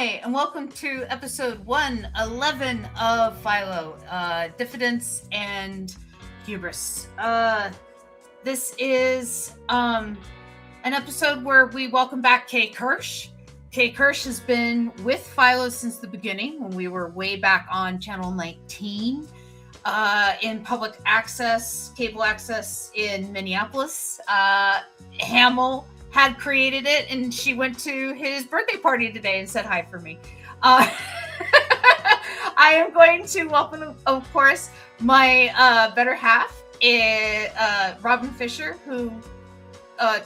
Hi, and welcome to episode 111 of Philo, Diffidence and Hubris. This is an episode where we welcome back Kay Kirsch. Kay Kirsch has been with Philo since the beginning, when we were way back on Channel 19 in public access, cable access in Minneapolis. Hamill had created it, and she went to his birthday party today and said hi for me. I am going to welcome, of course, my better half, Robin Fisher, who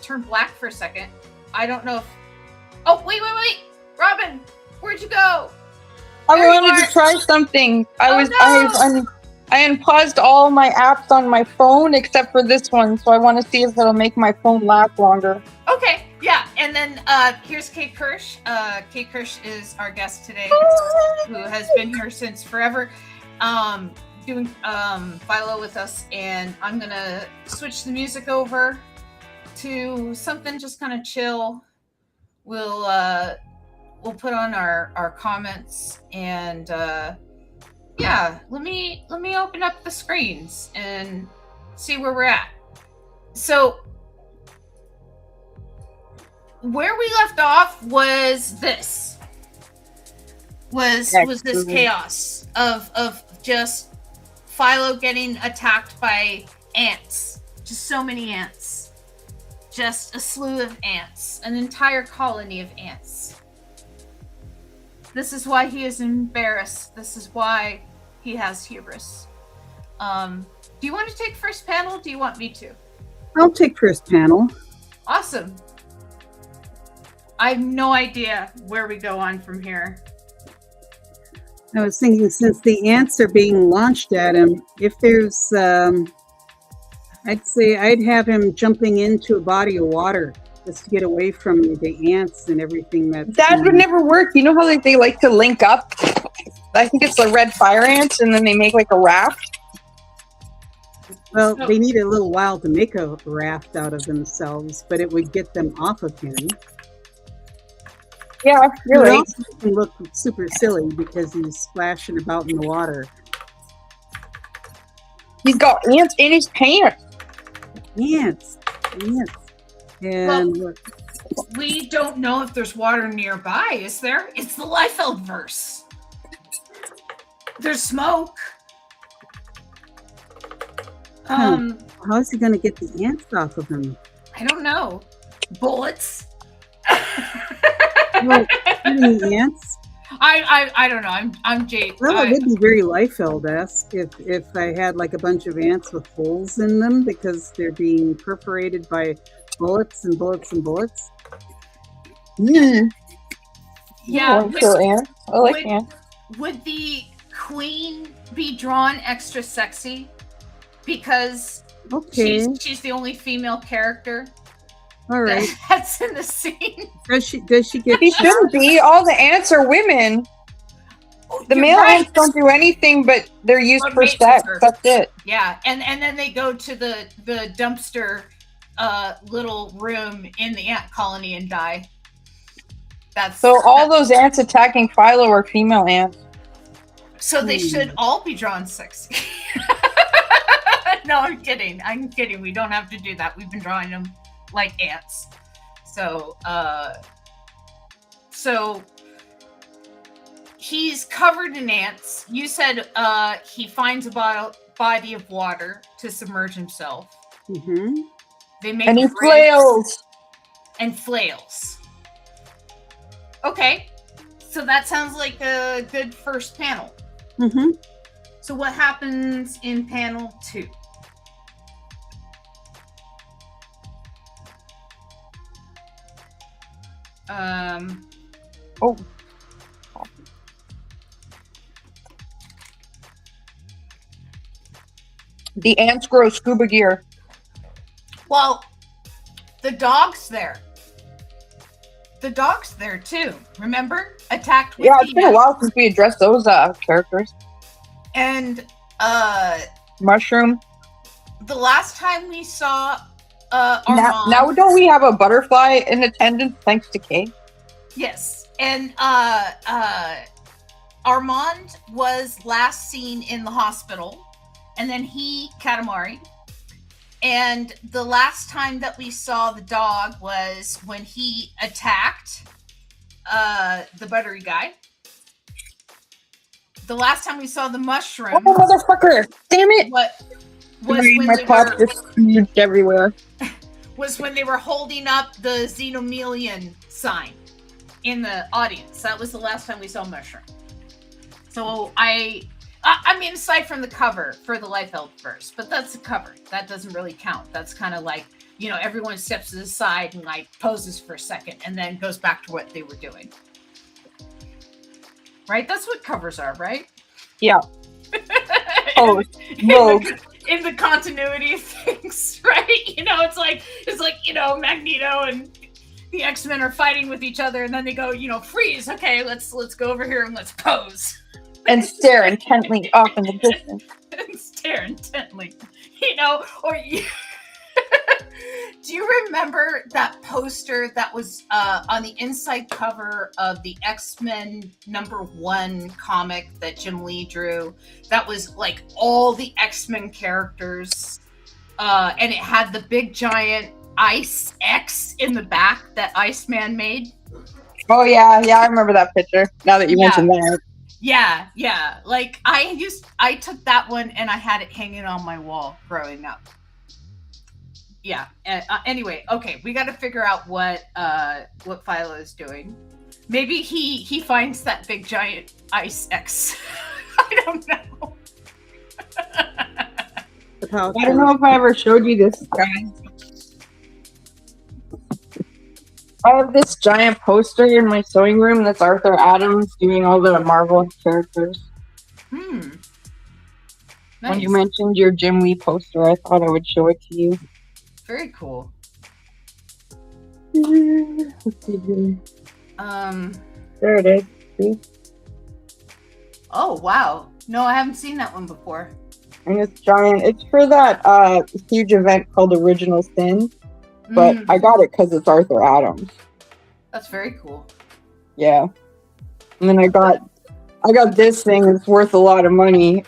turned black for a second. I don't know if... Oh, wait. Robin, where'd you go? I wanted to try something. I unpaused all my apps on my phone except for this one, so I want to see if it'll make my phone last longer. Okay, yeah, and then here's Kate Kirsch. Kate Kirsch is our guest today, who has been here since forever, doing Philo with us, and I'm gonna switch the music over to something just kind of chill. We'll put on our comments, and yeah, let me open up the screens and see where we're at. So where we left off was this chaos of just Philo getting attacked by ants, just so many ants, just a slew of ants, an entire colony of ants. This is why he is embarrassed. This is why he has hubris. Do you want to take first panel? Do you want me to? I'll take first panel. Awesome. I have no idea where we go on from here. I was thinking, since the ants are being launched at him, if there's, I'd say I'd have him jumping into a body of water just to get away from the ants and everything. That would never work. You know how they like to link up? I think it's the red fire ants, and then they make like a raft. Well, they need a little while to make a raft out of themselves, but it would get them off of him. Yeah, you're right. It can look super silly because he's splashing about in the water. He's got ants in his pants. Ants. And well, we don't know if there's water nearby, is there? It's the Liefeld-verse. There's smoke. how's he going to get the ants off of him? I don't know. Bullets. Well, any ants? I don't know. I'm Jade. Well, it would be very Liefeld-esque if I had like a bunch of ants with holes in them because they're being perforated by bullets and bullets and bullets. Mm. Yeah. Ants. I like ants. Would the queen be drawn extra sexy because she's the only female character? All right. That's in the scene. Does she get? She shouldn't be. All the ants are women. The male ants don't do anything, but they're used for sex. That's it. Yeah, and then they go to the dumpster little room in the ant colony and die. All those ants attacking Philo are female ants. So they should all be drawn sexy. No, I'm kidding. We don't have to do that. We've been drawing them like ants. So he's covered in ants. You said he finds a body of water to submerge himself. Mm-hmm. They make and he flails. And flails. Okay, so that sounds like a good first panel. Mm-hmm. So what happens in panel 2? The ants grow scuba gear. Well, the dog's there. The dog's there too. Remember? Attacked with it's been a while since we addressed those characters. And Mushroom. The last time we saw now don't we have a butterfly in attendance thanks to Kay? Yes. And Armand was last seen in the hospital, and then he Katamari. And the last time that we saw the dog was when he attacked the buttery guy. The last time we saw the mushroom. Oh, motherfucker! Damn it! What was when my pot just spewed everywhere. Was when they were holding up the Xenomelian sign in the audience. That was the last time we saw mushroom. So I mean, aside from the cover for the Life Held First, but that's a cover. That doesn't really count. That's kind of like, you know, everyone steps to the side and like poses for a second and then goes back to what they were doing. Right? That's what covers are, right? Yeah. Oh, in the continuity of things, right? You know, it's like, you know, Magneto and the X-Men are fighting with each other and then they go, you know, freeze. Okay, let's go over here and let's pose. And stare intently off in the distance. And stare intently. You know, or do you remember that poster that was on the inside cover of the X-Men #1 comic that Jim Lee drew? That was like all the X-Men characters. And it had the big giant ice X in the back that Iceman made. Oh, yeah. Yeah, I remember that picture. Now that you mentioned that. Yeah. Like I took that one and I had it hanging on my wall growing up. Yeah. Anyway, okay, we got to figure out what Philo is doing. Maybe he finds that big giant ice X. I don't know. I don't know if I ever showed you this, guys. I have this giant poster in my sewing room that's Arthur Adams doing all the Marvel characters. Nice. When you mentioned your Jim Lee poster, I thought I would show it to you. Very cool. Let's see here. There it is. See? Oh, wow. No, I haven't seen that one before. And it's giant. It's for that huge event called Original Sin. But I got it because it's Arthur Adams. That's very cool. Yeah. And then I got this thing that's worth a lot of money.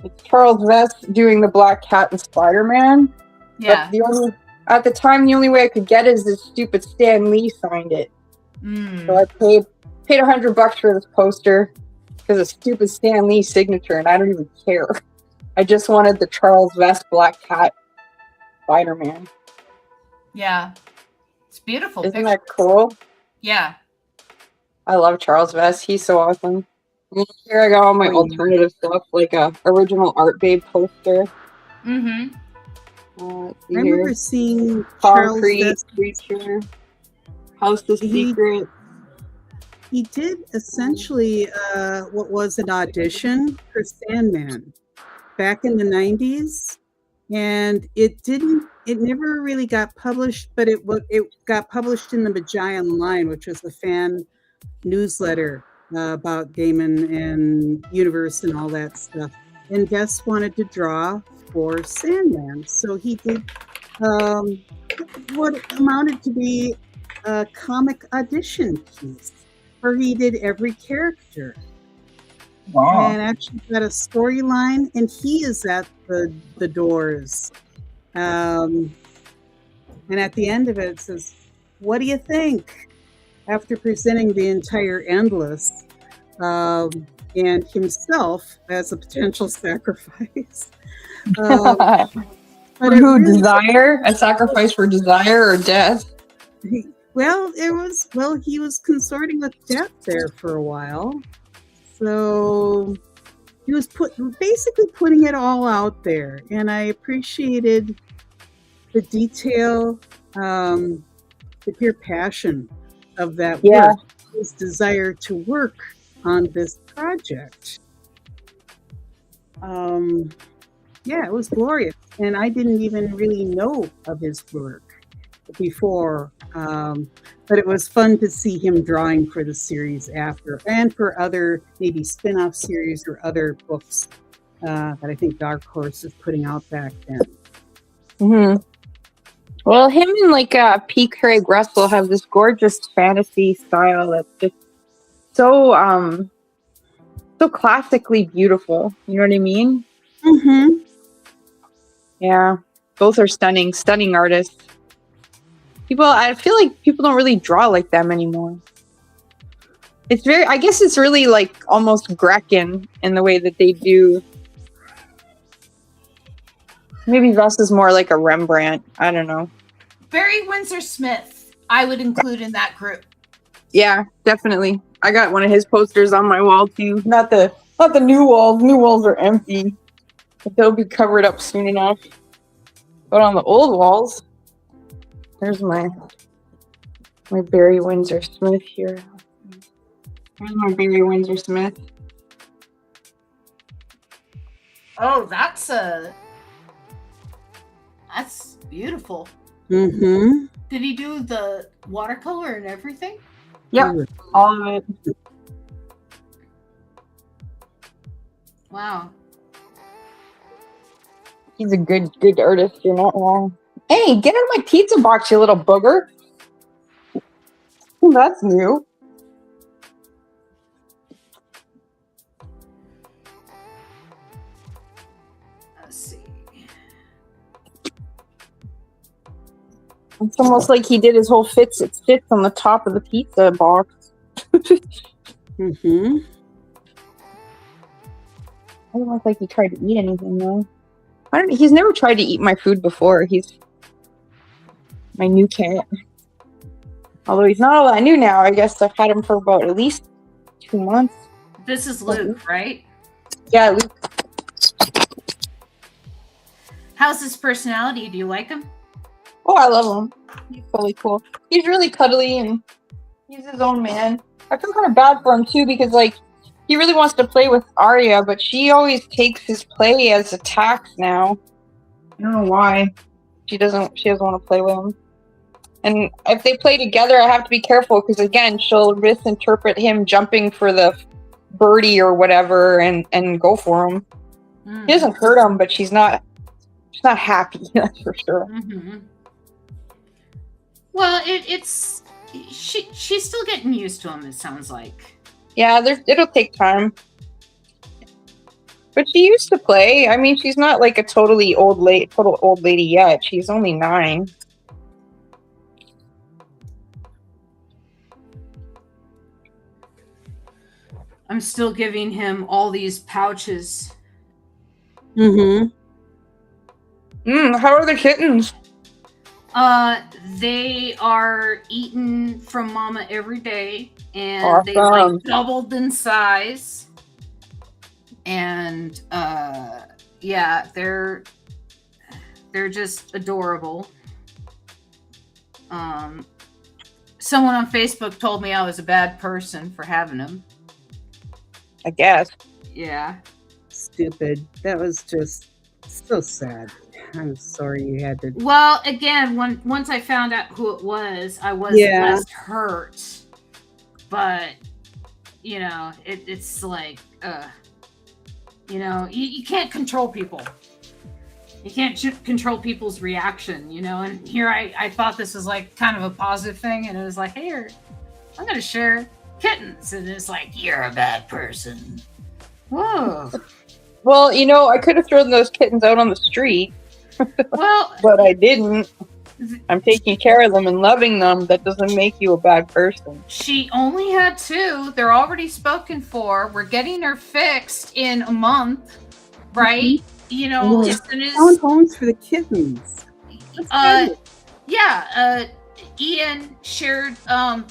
It's Charles Vest doing the Black Cat and Spider-Man. Yeah. But at the time, the only way I could get it is this stupid Stan Lee signed it. So I paid $100 for this poster because of stupid Stan Lee signature, and I don't even care. I just wanted the Charles Vest Black Cat Spider-Man. Yeah. It's beautiful. Isn't that cool? Yeah. I love Charles Vest. He's so awesome. And here I got all my alternative stuff, like a original Art Babe poster. I remember seeing Concrete Charles Creature, House of Secret. He did essentially what was an audition for Sandman back in the 90s, and it never really got published, but it got published in the Magian Line, which was the fan newsletter about Gaiman and Universe and all that stuff. And Guest wanted to draw for Sandman, so he did what amounted to be a comic audition piece, where he did every character. Wow. And actually got a storyline, and he is at the doors. And at the end of it, it says, "What do you think?" After presenting the entire Endless and himself as a potential sacrifice. But who, really, Desire? A sacrifice for Desire or death? He was consorting with death there for a while. So he was basically putting it all out there. And I appreciated the detail, the pure passion of that work, his desire to work on this project. It was glorious. And I didn't even really know of his work before. But it was fun to see him drawing for the series after, and for other maybe spin-off series or other books that I think Dark Horse is putting out back then. Well, him and like P. Craig Russell have this gorgeous fantasy style that's just so so classically beautiful. You know what I mean? Mm-hmm. Yeah, both are stunning, stunning artists. I feel like people don't really draw like them anymore. It's very, I guess it's really like almost Grecan in the way that they do. Maybe Russ is more like a Rembrandt. I don't know. Barry Windsor Smith, I would include in that group. Yeah, definitely. I got one of his posters on my wall too. Not the new walls. New walls are empty, but they'll be covered up soon enough. But on the old walls, there's my Barry Windsor Smith here. There's my Barry Windsor Smith. Oh, that's beautiful. Mm-hmm. Did he do the watercolor and everything? Yep, all of it. Wow. He's a good artist. You're not wrong. Hey, get out of my pizza box, you little booger. That's new. Let's see. It's almost like he did his whole fits on the top of the pizza box. Mm-hmm. I don't look like he tried to eat anything though. He's never tried to eat my food before. He's my new cat. Although he's not all that new now. I guess I've had him for about at least 2 months. This is Luke, right? Yeah, Luke. How's his personality? Do you like him? Oh, I love him. He's really cool. He's really cuddly and he's his own man. I feel kind of bad for him too because like he really wants to play with Arya, but she always takes his play as attacks now. I don't know why. She doesn't want to play with him. And if they play together, I have to be careful because again, she'll misinterpret him jumping for the birdie or whatever and go for him. Mm. He doesn't hurt him, but she's not happy. That's for sure. Mm-hmm. Well, she's still getting used to him. It sounds like. Yeah, it'll take time. But she used to play. I mean, she's not like a total old lady yet. She's only 9. I'm still giving him all these pouches. Mm-hmm. How are the kittens? They are eaten from Mama every day, and Awesome. they like doubled in size. And yeah, they're just adorable. Someone on Facebook told me I was a bad person for having them. I guess. Yeah. Stupid. That was just so sad. I'm sorry you had to. Well, again, once I found out who it was, I was less hurt. But it's like, you can't control people. You can't control people's reaction, And here I thought this was like kind of a positive thing, and it was like, hey, I'm gonna share kittens, and it's like, you're a bad person. Whoa. Well, I could have thrown those kittens out on the street. Well, but I didn't. I'm taking care of them and loving them. That doesn't make you a bad person. She only had 2. They're already spoken for. We're getting her fixed in a month, right? Mm-hmm. As soon as Found homes for the kittens. yeah. Ian shared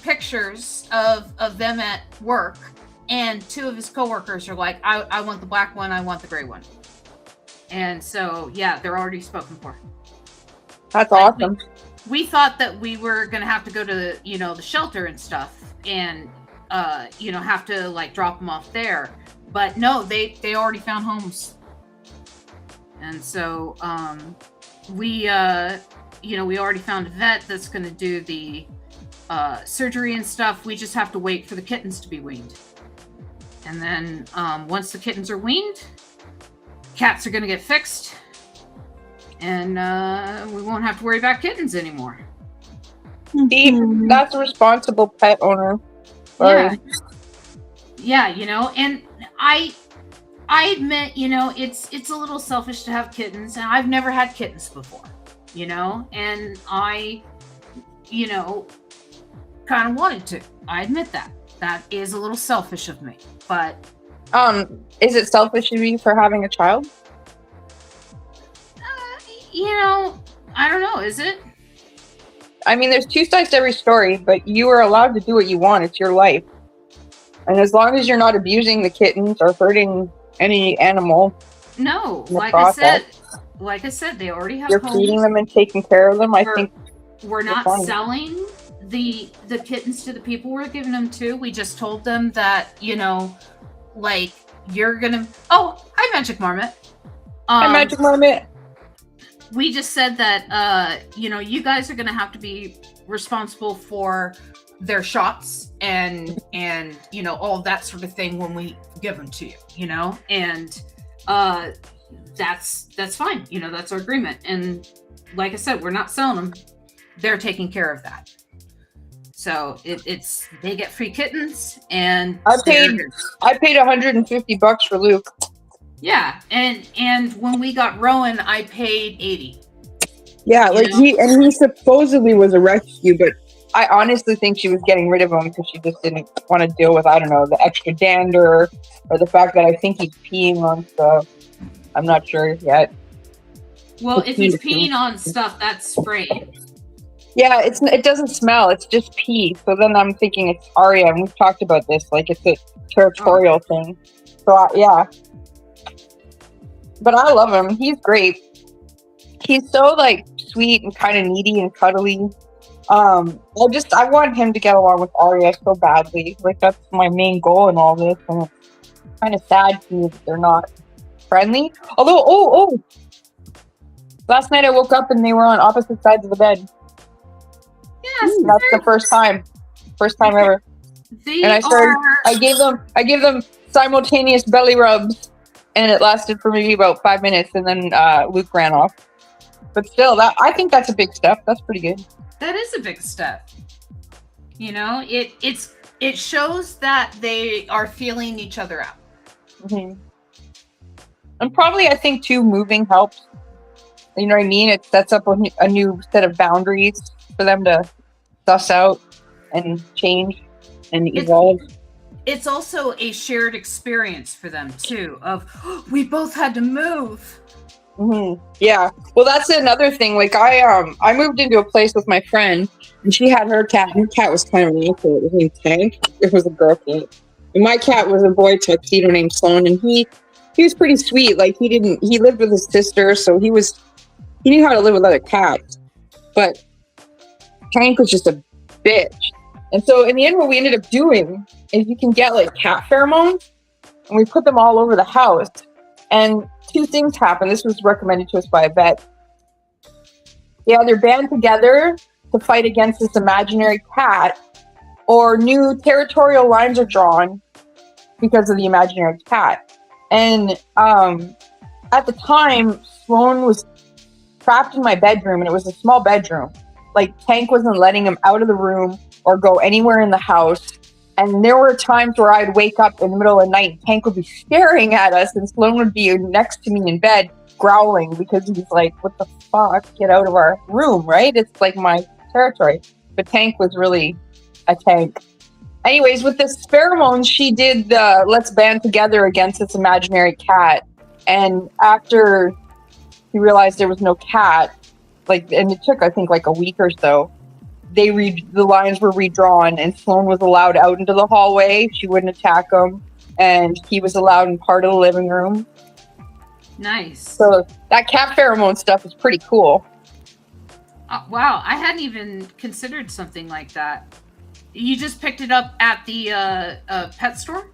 pictures of them at work, and 2 of his coworkers are like, I want the black one, I want the gray one. And so, yeah, they're already spoken for. That's awesome. We thought that we were going to have to go to, the shelter and stuff and, have to, like, drop them off there. But no, they already found homes. And so, we already found a vet that's going to do the surgery and stuff. We just have to wait for the kittens to be weaned. And then once the kittens are weaned, cats are going to get fixed. and we won't have to worry about kittens anymore. See, that's a responsible pet owner. Sorry. Yeah, you know, and I admit, you know, it's a little selfish to have kittens, and I've never had kittens before, you know, and I, you know, kind of wanted to. I admit that. That is a little selfish of me, but is it selfish of you for having a child? You know, I don't know, is it? I mean, there's two sides to every story, but you are allowed to do what you want. It's your life. And as long as you're not abusing the kittens or hurting any animal. No, like process, I said, they already have you're homes. feeding them and taking care of them. I think we're not selling the kittens to the people we're giving them to. We just told them that, you know, like, you're gonna... Oh, hi, Magic Marmot. Hi, Magic Marmot. We just said that, you know, you guys are going to have to be responsible for their shots and, you know, all that sort of thing when we give them to you, you know, and that's fine. You know, that's our agreement. And like I said, we're not selling them. They're taking care of that. So it's they get free kittens, and I paid $150 for Luke. Yeah, and when we got Rowan, I paid $80. Yeah, like he supposedly was a rescue, but I honestly think she was getting rid of him because she just didn't want to deal with, I don't know, the extra dander or the fact that I think he's peeing on stuff. I'm not sure yet. Well, if he's peeing on stuff, that's spraying. Yeah, it doesn't smell. It's just pee. So then I'm thinking it's Arya, and we've talked about this. Like, it's a territorial thing. So yeah. But I love him. He's great. He's so, like, sweet and kind of needy and cuddly. I want him to get along with Arya so badly. Like, that's my main goal in all this. And it's kind of sad to me that they're not friendly. Although, last night I woke up and they were on opposite sides of the bed. Yes, that's the first time ever. I gave them simultaneous belly rubs. And it lasted for maybe about 5 minutes, and then Luke ran off. But still, I think that's a big step. That's pretty good. That is a big step. You know, it shows that they are feeling each other out. Mm-hmm. And probably, I think, too, moving helps. You know what I mean? It sets up a new set of boundaries for them to suss out and change and evolve. It's also a shared experience for them too of we both had to move. Mm-hmm. Yeah. Well, that's another thing. Like I moved into a place with my friend and she had her cat. Her cat was kind of an asshole. It was named Tank. It was a girl cat. And my cat was a boy tuxedo named Sloan, and he was pretty sweet. Like he lived with his sister, so he knew how to live with other cats. But Tank was just a bitch. And so in the end, what we ended up doing is you can get like cat pheromones, and we put them all over the house. And two things happened. This was recommended to us by a vet. They either band together to fight against this imaginary cat, or new territorial lines are drawn because of the imaginary cat. And at the time, Sloan was trapped in my bedroom, and it was a small bedroom. Like Tank wasn't letting him out of the room or go anywhere in the house. And there were times where I'd wake up in the middle of the night and Tank would be staring at us, and Sloan would be next to me in bed growling because he's like, what the fuck? Get out of our room, right? It's like my territory. But Tank was really a tank. Anyways, with this pheromones, she did the let's band together against this imaginary cat. And after he realized there was no cat, and it took, I think, like a week or so, the lines were redrawn, and Sloan was allowed out into the hallway. She wouldn't attack him, and he was allowed in part of the living room. Nice. So that cat pheromone stuff is pretty cool. Wow, I hadn't even considered something like that. You just picked it up at the pet store?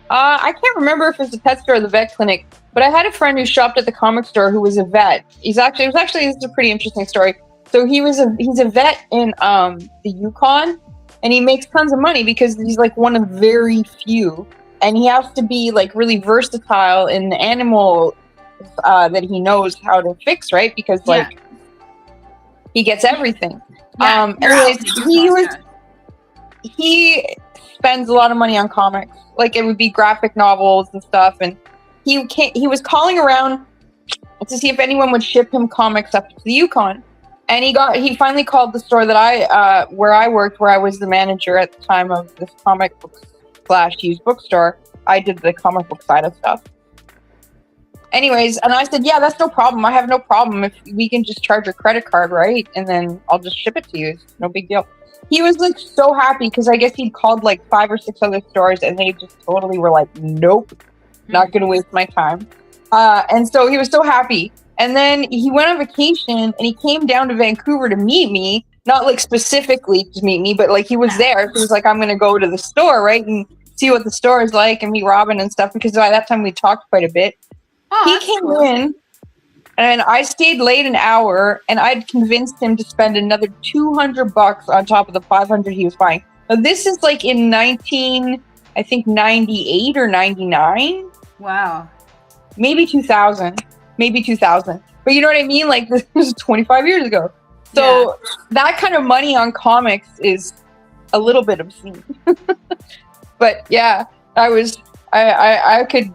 I can't remember if it's the pet store or the vet clinic, but I had a friend who shopped at the comic store who was a vet. This is a pretty interesting story. So he's a vet in the Yukon, and he makes tons of money because he's like one of very few, and he has to be like really versatile in the animal that he knows how to fix, right? Because like he gets everything. Anyways, he spends a lot of money on comics. Like it would be graphic novels and stuff, and he was calling around to see if anyone would ship him comics up to the Yukon. And he finally called the store that where I worked, where I was the manager at the time of this comic book / used bookstore. I did the comic book side of stuff. Anyways, and I said, yeah, that's no problem. I have no problem if we can just charge a credit card, right? And then I'll just ship it to you. It's no big deal. He was like so happy because I guess he'd called like 5 or 6 other stores and they just totally were like, nope, not going to waste my time. And so he was so happy. And then he went on vacation and he came down to Vancouver to meet me, not like specifically to meet me, but like he was there. He was like, I'm going to go to the store, right? And see what the store is like and meet Robin and stuff, because by that time we talked quite a bit. He came in and I stayed late an hour and I'd convinced him to spend another $200 on top of the $500 he was buying. Now this is like in 98 or 99. Wow. Maybe 2000. But you know what I mean? Like this was 25 years ago. So that kind of money on comics is a little bit obscene. But yeah, I could,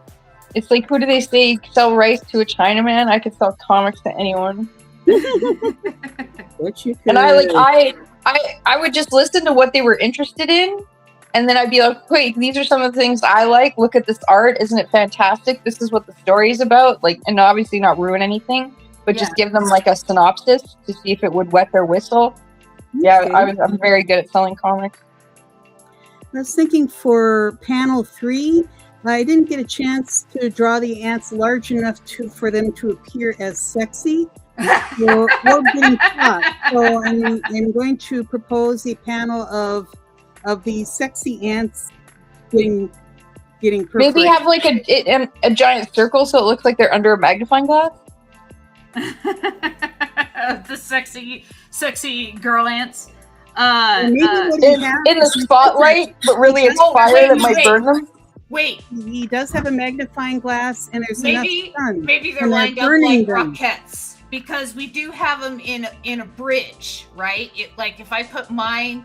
it's like, who do they say sell rice to a Chinaman? I could sell comics to anyone. What you could. And I would just listen to what they were interested in. And then I'd be like, wait, these are some of the things I like. Look at this art. Isn't it fantastic? This is what the story is about. Like, and obviously not ruin anything, but just give them like a synopsis to see if it would wet their whistle. Okay. Yeah, I'm very good at selling comics. I was thinking for panel 3, I didn't get a chance to draw the ants large enough for them to appear as sexy. or getting caught. So I'm going to propose a panel of the sexy ants getting perfect. Maybe have like a giant circle so it looks like they're under a magnifying glass. The sexy girl ants. In the spotlight, but really it's fire that might burn them. Wait. He does have a magnifying glass, and there's enough sun. Maybe they're lined up like rockets, because we do have them in a bridge, right? Like if I put my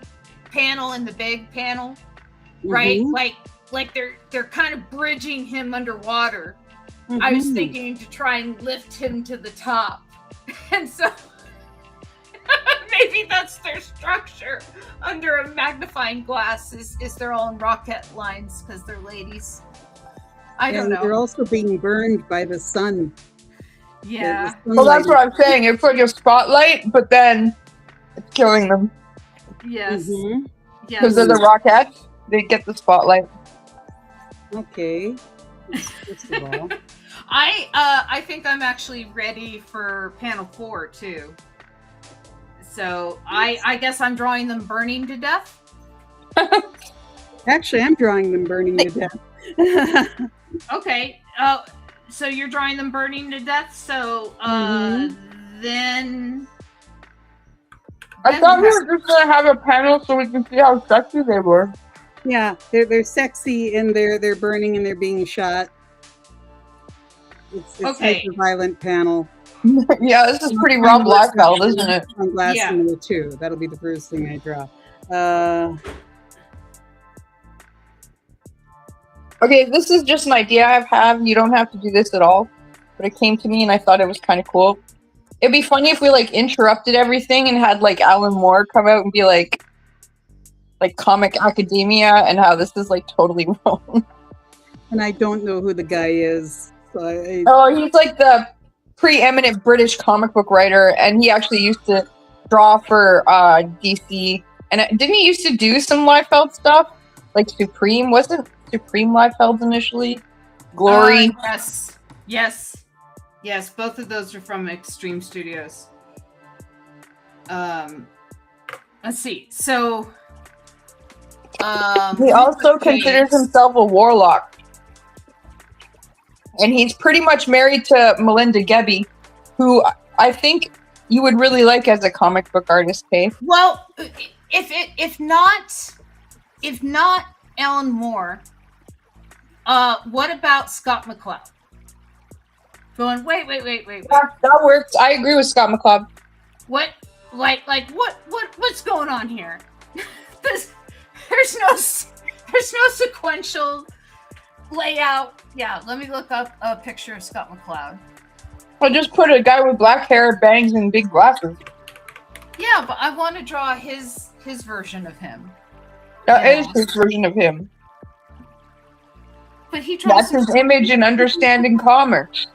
panel in the big panel, right? Like they're kind of bridging him underwater. I was thinking to try and lift him to the top, and so maybe that's their structure under a magnifying glass. Is they're all in rocket lines because they're ladies. I don't know. They're also being burned by the sun. Yeah. Well, that's what I'm saying. It's like a spotlight, but then it's killing them. Yes. Because they're the Rockettes, they get the spotlight. Okay. First of all, I think I'm actually ready for panel 4 too. So I guess I'm drawing them burning to death. Actually, I'm drawing them burning to death. Okay. So you're drawing them burning to death. So then. I thought we were just gonna have a panel so we can see how sexy they were. Yeah, they're sexy and they're burning and they're being shot. It's like a violent panel. Yeah, this is pretty Rob Liefeld, isn't it? On glass number 2. That'll be the first thing I draw. Okay, this is just an idea I have. You don't have to do this at all, but it came to me and I thought it was kind of cool. It'd be funny if we like interrupted everything and had like Alan Moore come out and be like comic academia and how this is like totally wrong. And I don't know who the guy is. So he's like the preeminent British comic book writer, and he actually used to draw for DC. And didn't he used to do some Liefeld stuff? Like Supreme? Wasn't Supreme Liefeld initially? Glory? Yes, both of those are from Extreme Studios. Let's see. So he also considers himself a warlock. And he's pretty much married to Melinda Gebbie, who I think you would really like as a comic book artist, Faith. Well, if not Alan Moore, what about Scott McCloud? Going, wait. That works. I agree with Scott McCloud. What? What's going on here? There's no sequential layout. Yeah, let me look up a picture of Scott McCloud. Well, just put a guy with black hair, bangs, and big glasses. Yeah, but I want to draw his version of him. That is his version of him. But he draws. That's his image in Understanding Comics.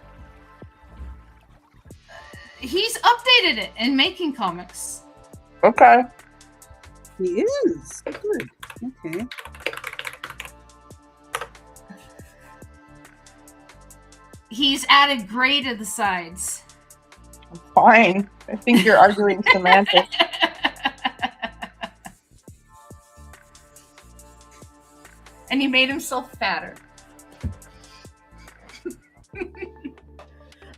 He's updated it in Making Comics. Okay. He is. Good. Okay. He's added gray to the sides. Fine. I think you're arguing semantics. And he made himself fatter.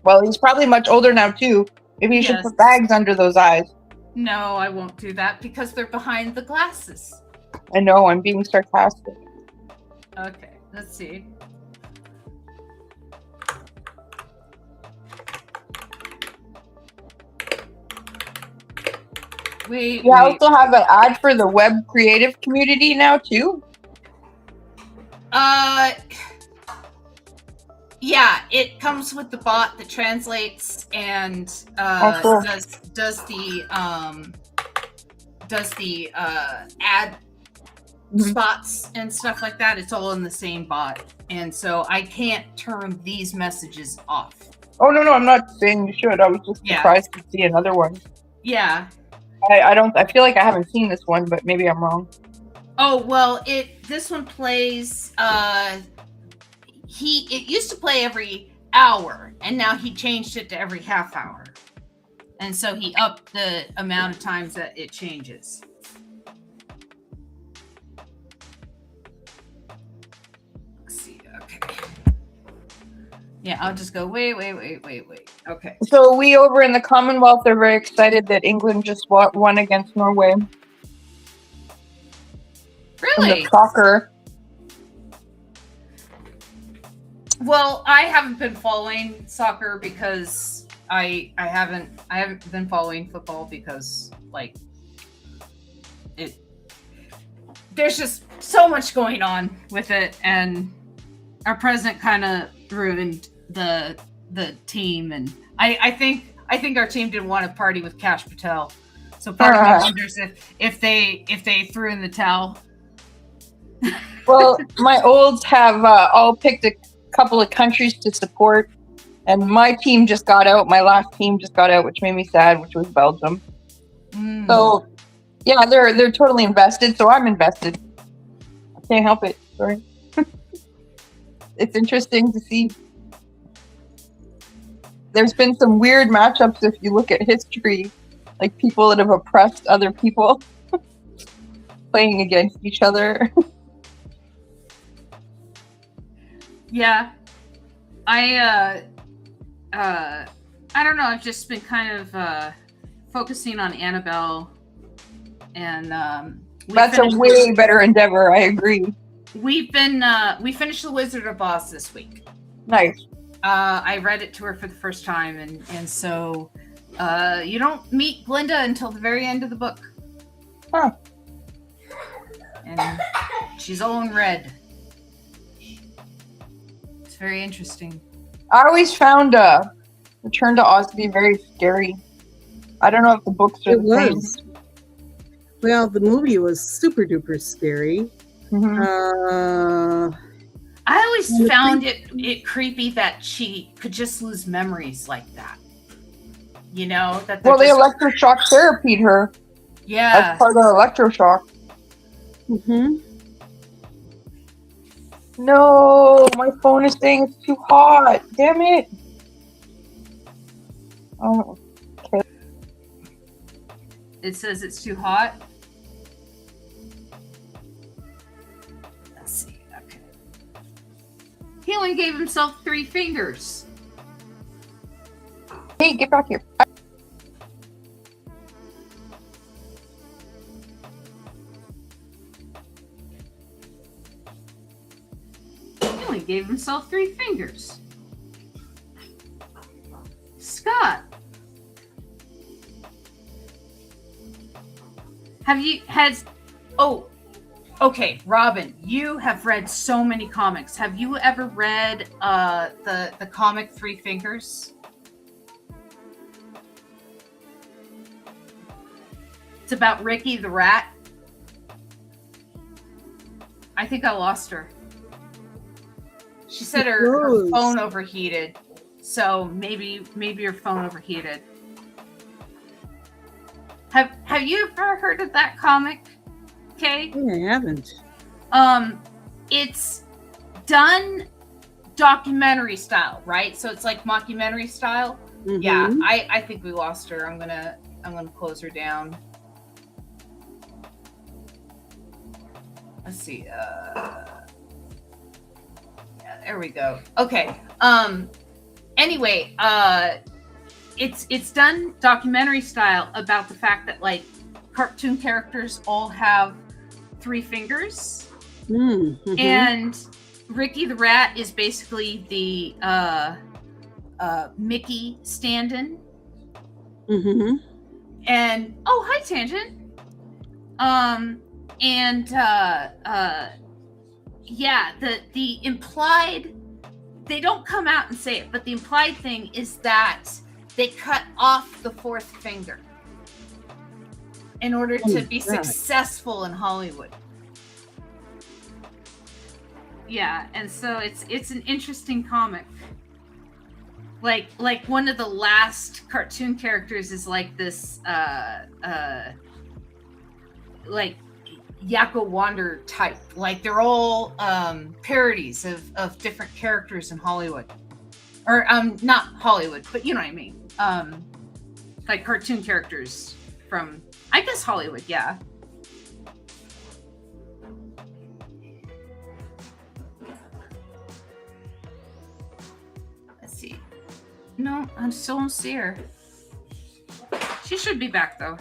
Well, he's probably much older now, too. Maybe you should put bags under those eyes. No, I won't do that because they're behind the glasses. I know, I'm being sarcastic. Okay, let's see. Wait. I also have an ad for the web creative community now, too. Yeah, it comes with the bot that translates and does the ad spots and stuff like that. It's all in the same bot, and so I can't turn these messages off. Oh no, I'm not saying you should. I was just surprised to see another one. Yeah. I feel like I haven't seen this one, but maybe I'm wrong. Oh well, this one plays. It used to play every hour, and now he changed it to every half hour, and so he upped the amount of times that it changes. Let's see. Okay. Yeah, I'll just go. Wait. Okay. So we over in the Commonwealth are very excited that England just won against Norway. Really? In the soccer. Well, I haven't been following soccer because I haven't been following football because there's just so much going on with it, and our president kind of ruined the team, and I think our team didn't want to party with Kash Patel, so part of me wonders if they threw in the towel. Well, my olds have all picked a couple of countries to support, and my team just got out. My last team just got out, which made me sad, which was Belgium. So yeah, they're totally invested, so I'm invested. I can't help it. Sorry. It's interesting to see. There's been some weird matchups if you look at history, like people that have oppressed other people playing against each other. Yeah, I don't know. I've just been kind of focusing on Annabelle, and that's a way better endeavor. I agree. We finished The Wizard of Oz this week. Nice. I read it to her for the first time, and so you don't meet Glinda until the very end of the book. Huh. And she's all in red. Very interesting. I always found Return to Oz to be very scary. I don't know if the books are the same. Well, the movie was super duper scary. I always found it creepy that she could just lose memories like that. You know that. Well, they electroshock therapied her. Yeah. That's part of the electroshock. No, my phone is saying it's too hot. Damn it. Oh, okay. It says it's too hot. Let's see. Okay. He only gave himself 3 fingers. Hey, get back here. He only gave himself 3 fingers. Scott, okay, Robin, you have read so many comics. Have you ever read the comic Three Fingers? It's about Ricky the rat. I think I lost her. She said her phone overheated. So maybe your phone overheated. Have you ever heard of that comic? Okay. I haven't. It's done documentary style, right? So it's like mockumentary style. Mm-hmm. Yeah, I think we lost her. I'm gonna close her down. Let's see. Yeah, there we go. Okay. Anyway, it's done documentary style about the fact that like cartoon characters all have 3 fingers. Mm-hmm. And Ricky the Rat is basically the Mickey stand-in. Mm-hmm. And hi Tangent. Yeah, the implied, they don't come out and say it, but the implied thing is that they cut off the 4th finger in order to be successful in Hollywood. Yeah, and so it's an interesting comic. Like one of the last cartoon characters is like this like Yakko Wander type. Like they're all parodies of different characters in Hollywood. Or not Hollywood, but you know what I mean. Like cartoon characters from, I guess, Hollywood, yeah. Let's see. No, I still don't see her. She should be back though.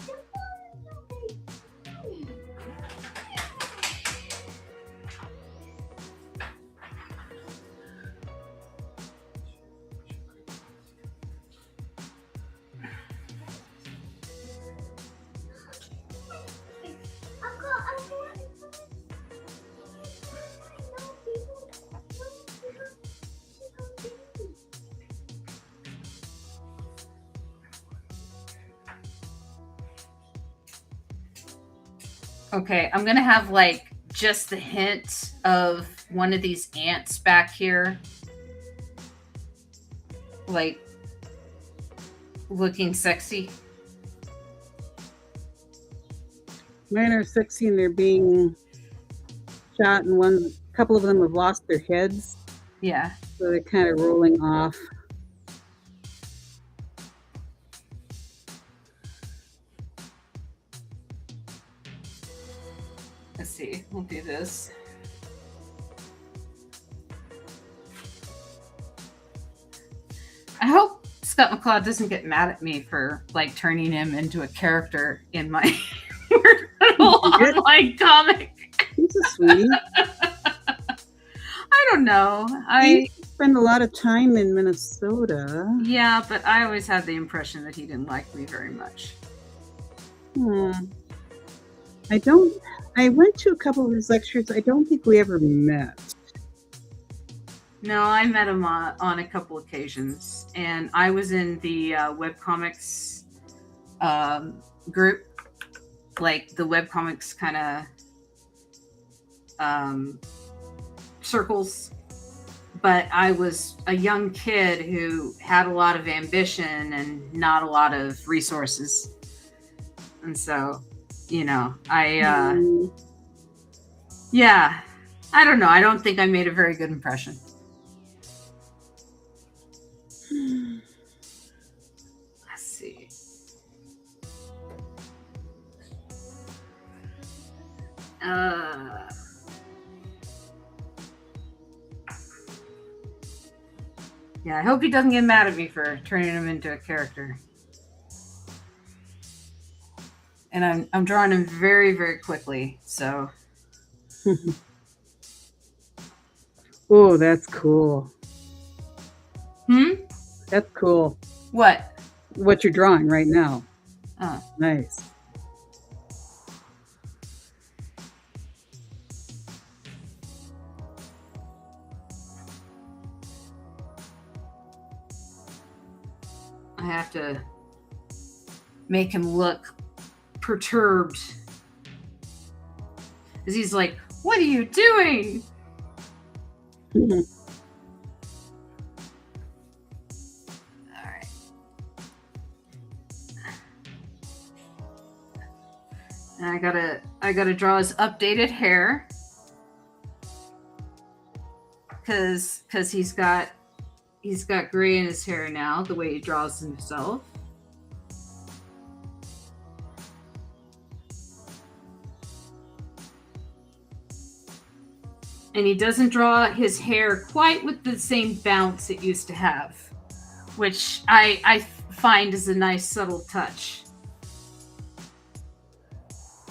Okay, I'm gonna have like just the hint of one of these ants back here, like looking sexy. Mine are sexy and they're being shot, and a couple of them have lost their heads. Yeah. So they're kind of rolling off. Let's see, we'll do this. I hope Scott McCloud doesn't get mad at me for like turning him into a character in my online comic. He's a sweetie. I don't know. I spend a lot of time in Minnesota. Yeah, but I always had the impression that he didn't like me very much. I went to a couple of his lectures. I don't think we ever met. No, I met him on a couple occasions, and I was in the webcomics group, like the webcomics kind of circles. But I was a young kid who had a lot of ambition and not a lot of resources, and so, you know, yeah, I don't know. I don't think I made a very good impression. Let's see. Yeah, I hope he doesn't get mad at me for turning him into a character. And I'm drawing him very, very quickly, so. Oh, that's cool. Hmm? That's cool. What? What you're drawing right now. Oh. Nice. I have to make him look perturbed. Because he's like, what are you doing? Mhm. Alright. And I gotta draw his updated hair. Cause he's got gray in his hair now, the way he draws himself. And he doesn't draw his hair quite with the same bounce it used to have, which I find is a nice subtle touch.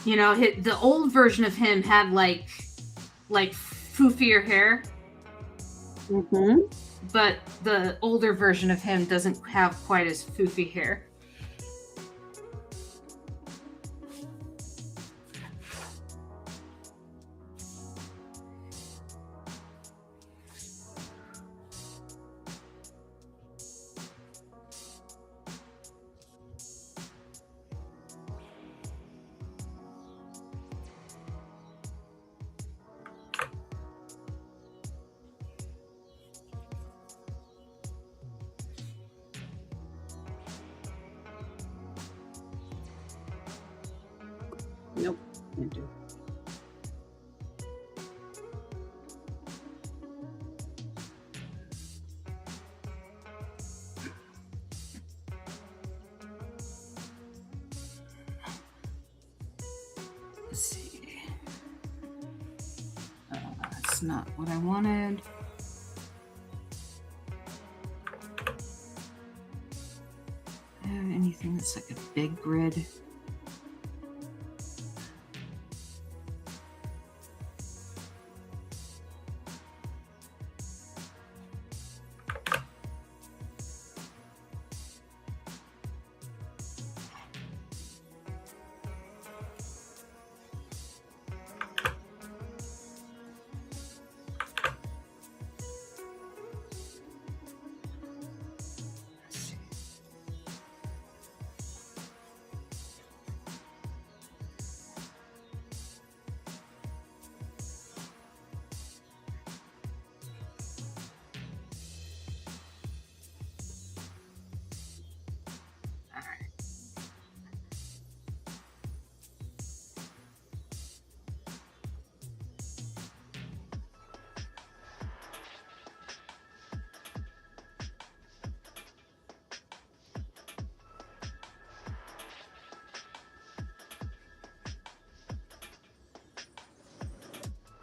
You know, the old version of him had like foofier hair. Mm-hmm. But the older version of him doesn't have quite as foofy hair. Nope. Can't do it. Let's see. That's not what I wanted. Anything that's like a big grid.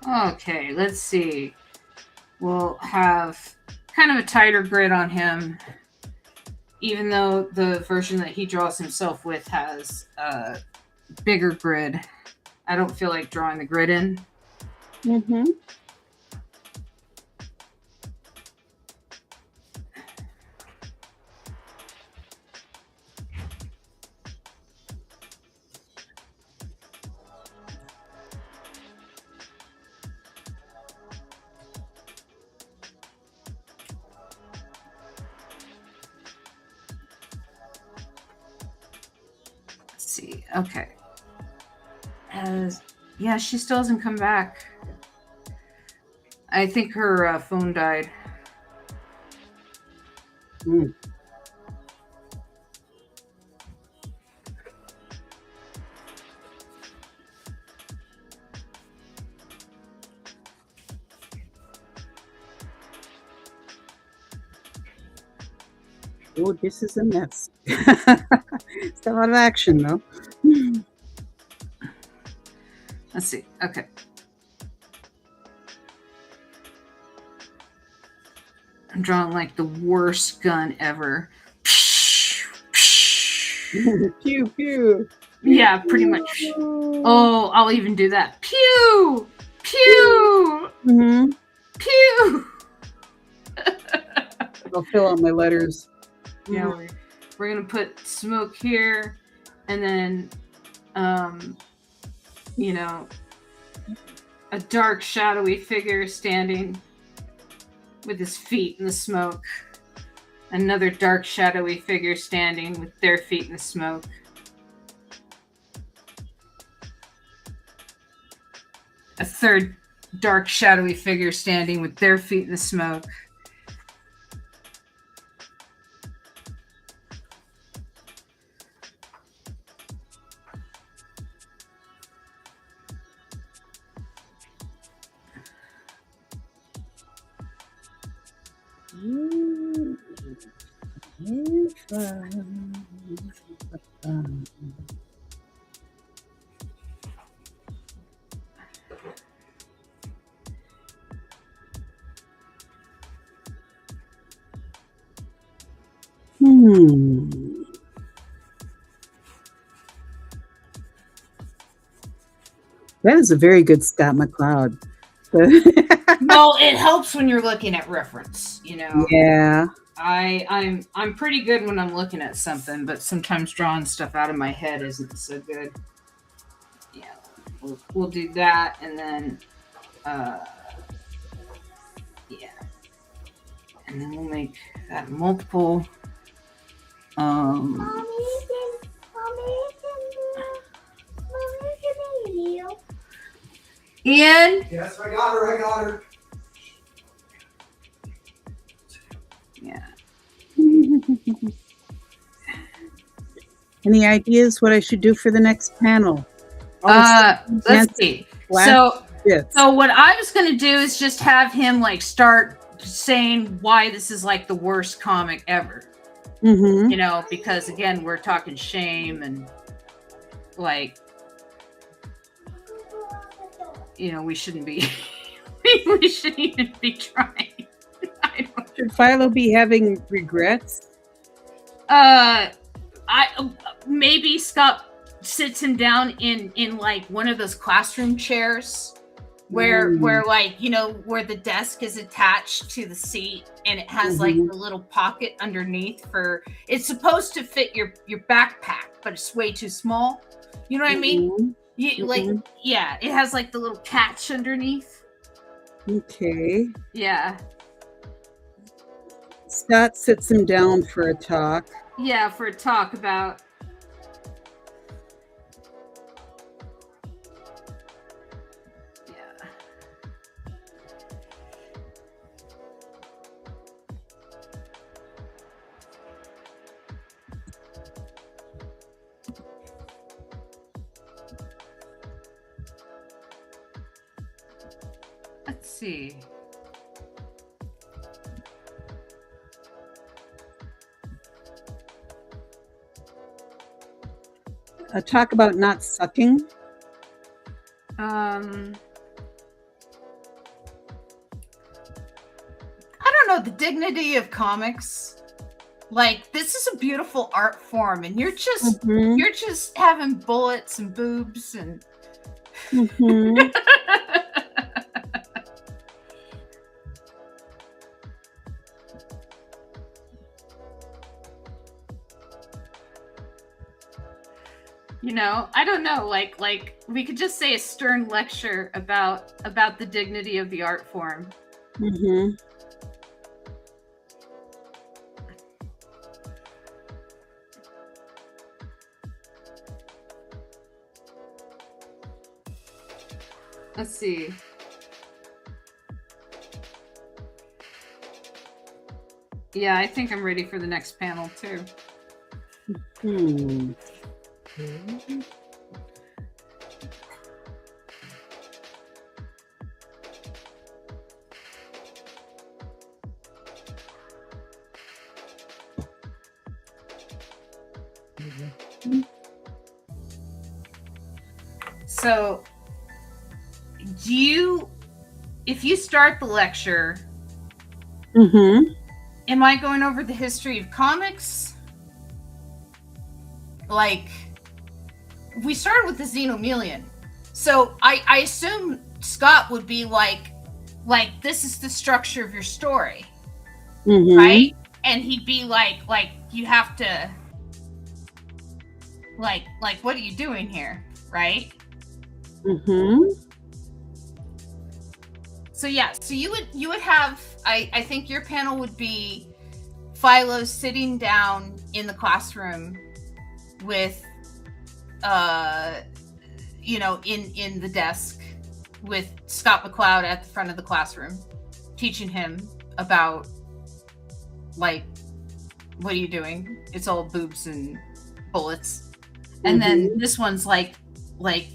Okay, let's see. We'll have kind of a tighter grid on him, even though the version that he draws himself with has a bigger grid. I don't feel like drawing the grid in. Mm-hmm. Let's see. Okay. Yeah, she still hasn't come back. I think her phone died. Mm. Oh, this is a mess. It's a lot of action, though. Let's see. Okay. I'm drawing like the worst gun ever. Pew, pew. Yeah, pretty much. Oh, I'll even do that. Pew! Pew! Mm-hmm. Pew! I'll fill out my letters. Yeah, we're gonna put smoke here, and then, you know, a dark, shadowy figure standing with his feet in the smoke. Another dark, shadowy figure standing with their feet in the smoke. A third dark, shadowy figure standing with their feet in the smoke. That is a very good Scott McCloud. Well, it helps when you're looking at reference, you know. Yeah. I'm pretty good when I'm looking at something, but sometimes drawing stuff out of my head isn't so good. Yeah, we'll do that, and then yeah, and then we'll make that multiple. Ian? Yes, I got her. Yeah. Any ideas what I should do for the next panel? Let's see. So bits. what I was going to do is just have him like start saying why this is like the worst comic ever. Mm-hmm. You know, because again, we're talking shame and like, you know, we shouldn't be, we shouldn't even be trying. Should Philo be having regrets? Maybe Scott sits him down in like one of those classroom chairs where like, you know, where the desk is attached to the seat and it has like the little pocket underneath for, it's supposed to fit your backpack, but it's way too small. You know what I mean? Like, yeah, it has like the little catch underneath. Okay. Yeah. Scott sits him down for a talk. Yeah, for a talk about. Yeah. Let's see. A talk about not sucking. I don't know, the dignity of comics. Like, this is a beautiful art form, and you're just having bullets and boobs and. You know, I don't know, like we could just say a stern lecture about the dignity of the art form. Let's see. Yeah, I think I'm ready for the next panel too. So, if you start the lecture, am I going over the history of comics? Like, we started with the Xenomelian. So I assume Scott would be like, this is the structure of your story, right? And he'd be like, you have to like what are you doing here, right? So yeah, so you would have, I think your panel would be Philo sitting down in the classroom with in the desk with Scott McCloud at the front of the classroom, teaching him about, like, what are you doing? It's all boobs and bullets. And then this one's like, let's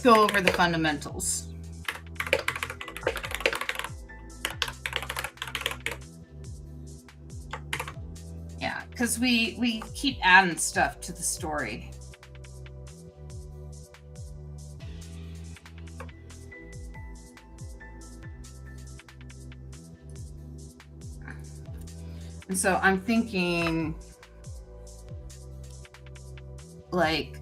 go over the fundamentals. Yeah, because we keep adding stuff to the story. And so I'm thinking, like,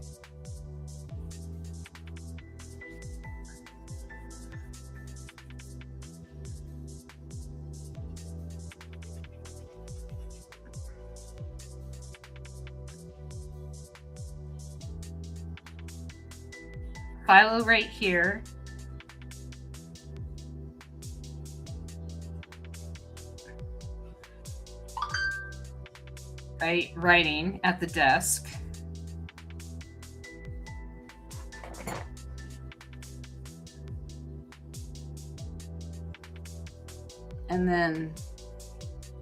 Philo right here. Right, writing at the desk. And then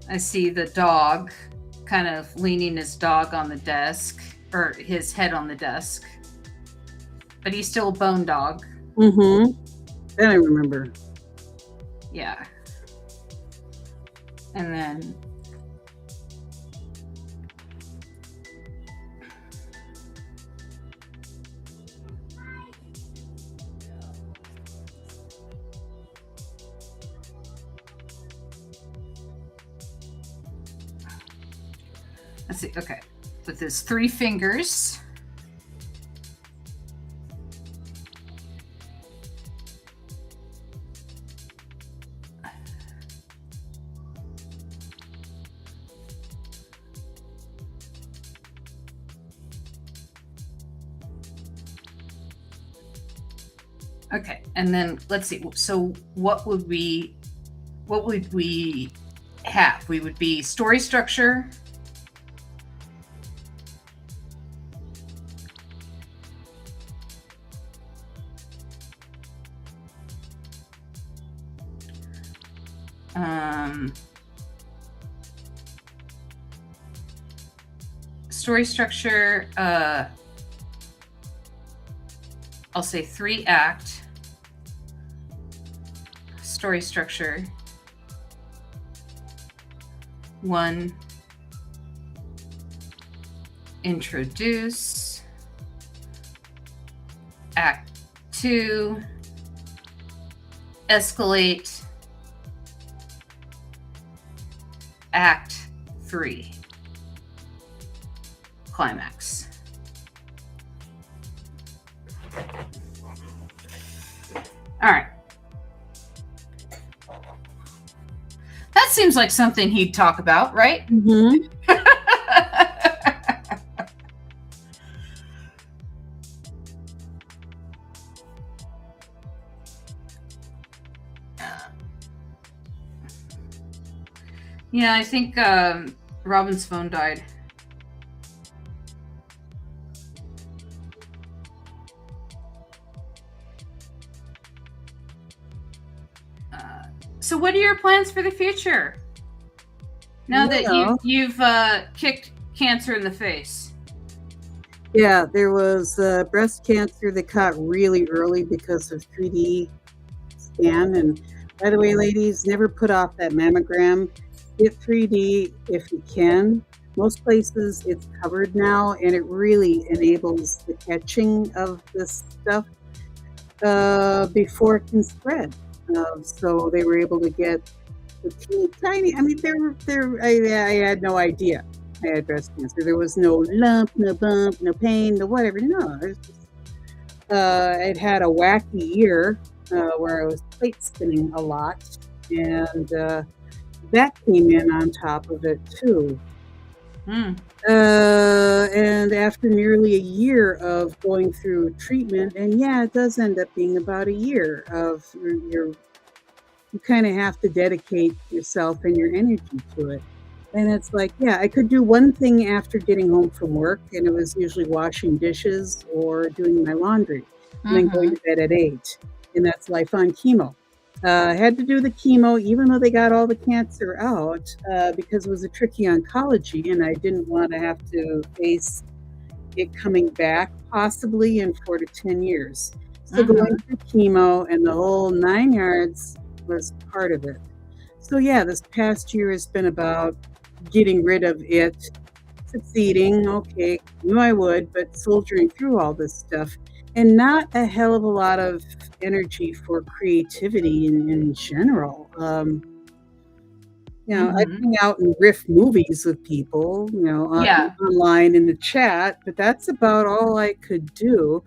I see the dog kind of leaning his dog on the desk, or his head on the desk. But he's still a bone dog. Then I remember. Yeah. And then let's see. Okay. With his 3 fingers. Okay, and then let's see. So what would we have? We would be story structure. Story structure, I'll say 3-act story structure. 1, introduce. Act 2, escalate. Act 3, climax. All right. That seems like something he'd talk about, right? Yeah, I think Robin's phone died. So what are your plans for the future? Now that you've kicked cancer in the face. Yeah, there was breast cancer that caught really early because of 3D scan. And by the way, ladies, never put off that mammogram. Get 3D if you can. Most places it's covered now, and it really enables the catching of this stuff before it can spread. So they were able to get the teeny tiny. I mean, I had no idea I had breast cancer. There was no lump, no bump, no pain, no whatever. No, it was just, it had a wacky year where I was plate spinning a lot, and that came in on top of it too. Mm. And after nearly a year of going through treatment, and yeah, it does end up being about a year of you kind of have to dedicate yourself and your energy to it. And it's like, yeah, I could do one thing after getting home from work, and it was usually washing dishes or doing my laundry, and then going to bed at 8. And that's life on chemo. I had to do the chemo, even though they got all the cancer out, because it was a tricky oncology, and I didn't want to have to face it coming back possibly in 4 to 10 years. So going through chemo and the whole 9 yards was part of it. So yeah, this past year has been about getting rid of it, succeeding, okay, knew I would, but soldiering through all this stuff, and not a hell of a lot of energy for creativity in general. I'd hang out and riff movies with people, online in the chat, but that's about all I could do.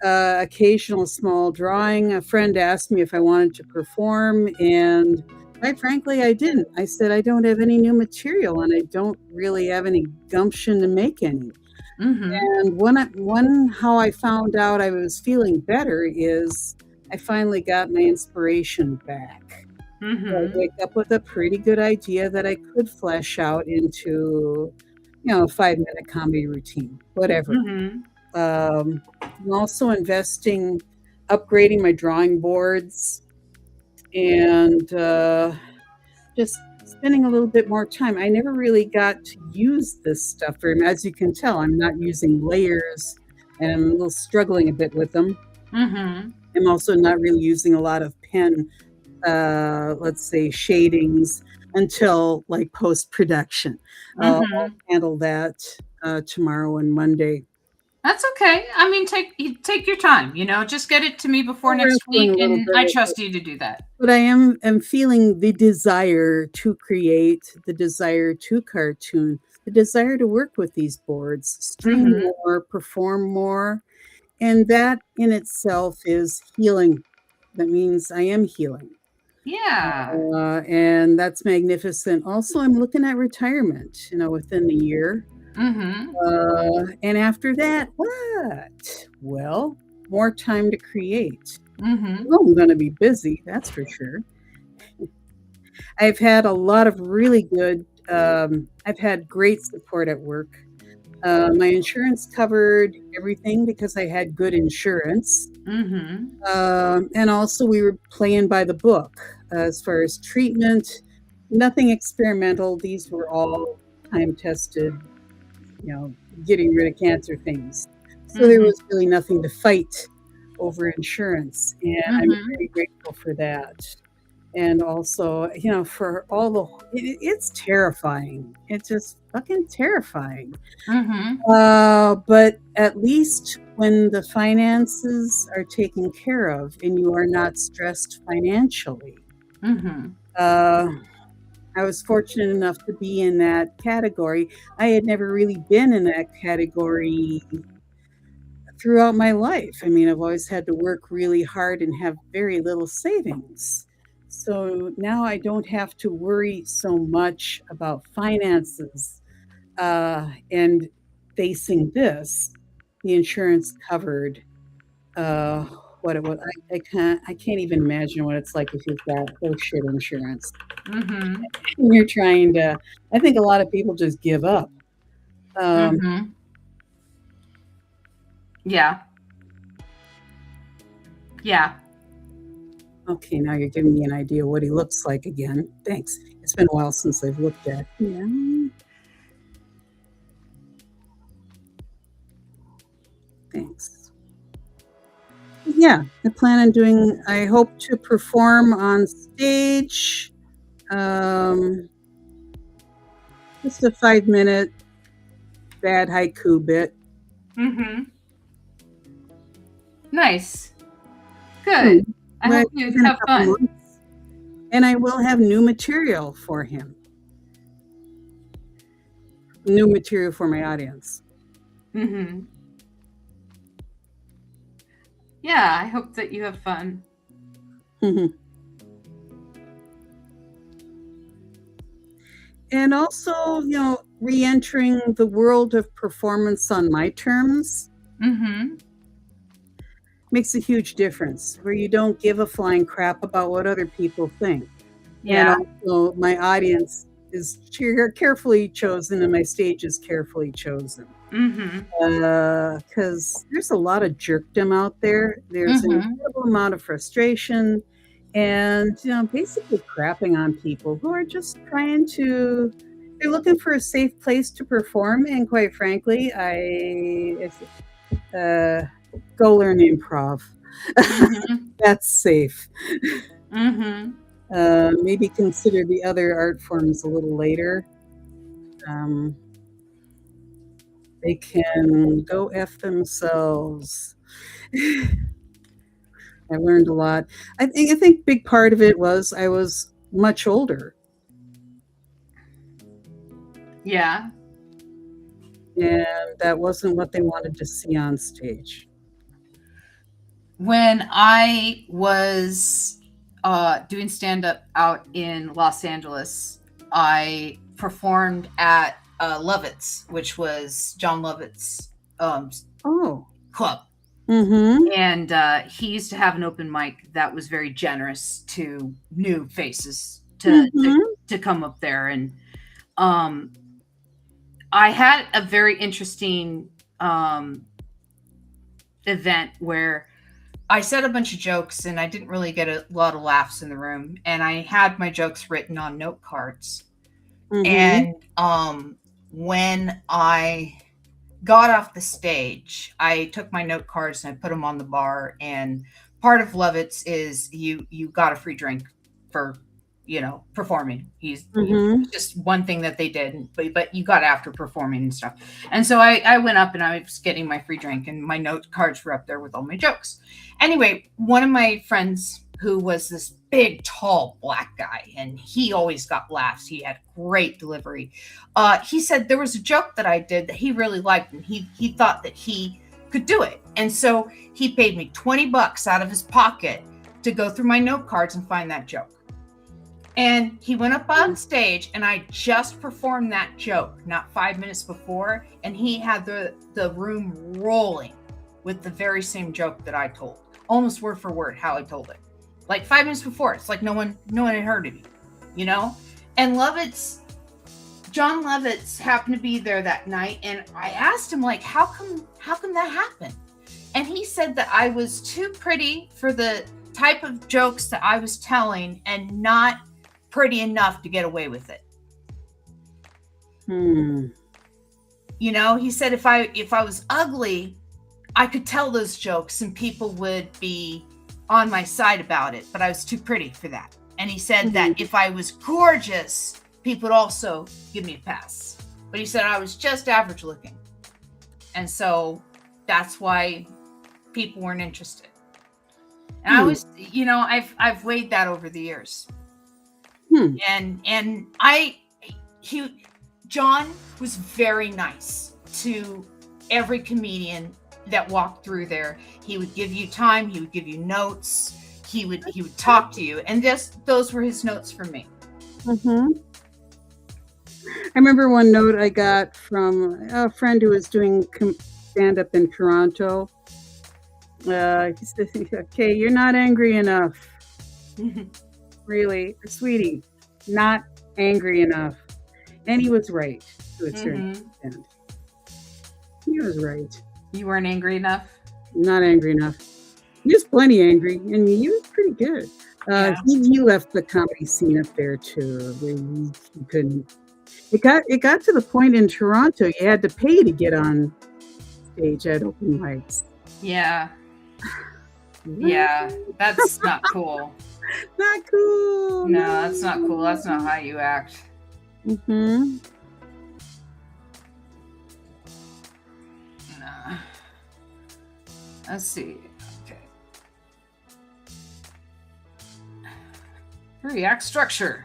Occasional small drawing. A friend asked me if I wanted to perform, and quite frankly, I didn't. I said, I don't have any new material, and I don't really have any gumption to make any. And one how I found out I was feeling better is I finally got my inspiration back. So I wake up with a pretty good idea that I could flesh out into, a 5-minute comedy routine, whatever. I'm also investing, upgrading my drawing boards, and just spending a little bit more time. I never really got to use this stuff very much. As you can tell, I'm not using layers, and I'm a little struggling a bit with them. I'm also not really using a lot of pen, let's say, shadings until like post-production. I'll handle that tomorrow and Monday. That's okay. I mean, take your time, just get it to me before next week, and I trust you to do that. But I am feeling the desire to create, the desire to cartoon, the desire to work with these boards, stream more, perform more. And that in itself is healing. That means I am healing. Yeah. And that's magnificent. Also, I'm looking at retirement, within the year. And after that, what? Well, more time to create. Well, I'm going to be busy, that's for sure. I've had a lot of really good, I've had great support at work. My insurance covered everything because I had good insurance. And also we were playing by the book as far as treatment, nothing experimental. These were all time-tested, getting rid of cancer things. So there was really nothing to fight over insurance. And I'm very grateful for that. And also, for all it's terrifying. It's just fucking terrifying. But at least when the finances are taken care of and you are not stressed financially, I was fortunate enough to be in that category. I had never really been in that category throughout my life. I mean, I've always had to work really hard and have very little savings. So now I don't have to worry so much about finances. And facing this, the insurance covered what it was. I can't even imagine what it's like if you've got shit insurance. You're trying to, I think a lot of people just give up. Yeah. Okay, now you're giving me an idea what he looks like again. Thanks. It's been a while since I've looked at him. Thanks. Yeah, I plan on doing, I hope to perform on stage. Just a 5-minute bad haiku bit. Nice. Good. I hope you have fun. Months, and I will have new material for him. New material for my audience. Yeah, I hope that you have fun. And also, re-entering the world of performance on my terms makes a huge difference, where you don't give a flying crap about what other people think. Yeah. And also, my audience is carefully chosen, and my stage is carefully chosen. Because there's a lot of jerkdom out there. There's an incredible amount of frustration, and basically crapping on people who are just they're looking for a safe place to perform. And quite frankly, go learn improv. That's safe. Maybe consider the other art forms a little later. They can go F themselves. I learned a lot. I think big part of it was I was much older. Yeah. And that wasn't what they wanted to see on stage. When I was doing stand-up out in Los Angeles, I performed at Lovett's, which was John Lovett's club. And he used to have an open mic that was very generous to new faces to come up there. And I had a very interesting event where I said a bunch of jokes and I didn't really get a lot of laughs in the room. And I had my jokes written on note cards. And when I got off the stage, I took my note cards and I put them on the bar. And part of Lovett's is you got a free drink for performing. He's just one thing that they did, but you got after performing and stuff. And so I went up and I was getting my free drink and my note cards were up there with all my jokes. Anyway, one of my friends who was this big, tall, black guy, and he always got laughs. He had great delivery. He said there was a joke that I did that he really liked, and he thought that he could do it. And so he paid me $20 out of his pocket to go through my note cards and find that joke. And he went up on stage and I just performed that joke not 5 minutes before. And he had the room rolling with the very same joke that I told, almost word for word how I told it. Like 5 minutes before, it's like no one had heard of me, And John Lovett's happened to be there that night. And I asked him, like, how come that happened? And he said that I was too pretty for the type of jokes that I was telling and not pretty enough to get away with it. He said if I was ugly, I could tell those jokes and people would be on my side about it, but I was too pretty for that. And he said that if I was gorgeous, people would also give me a pass. But he said I was just average looking. And so that's why people weren't interested. And I was, I've weighed that over the years. And John was very nice to every comedian that walked through there. He would give you time. He would give you notes. He would talk to you. And those were his notes for me. I remember one note I got from a friend who was doing stand-up in Toronto. He said, okay, you're not angry enough. Really, sweetie, not angry enough. And he was right to a certain extent. He was right. You weren't angry enough? Not angry enough. He was plenty angry, and he was pretty good. He left the comedy scene up there too. He couldn't. It got to the point in Toronto you had to pay to get on stage at open mics. Yeah. Yeah, that's not cool. Not cool. No, that's not cool. That's not how you act. Nah. Let's see. Okay. React structure.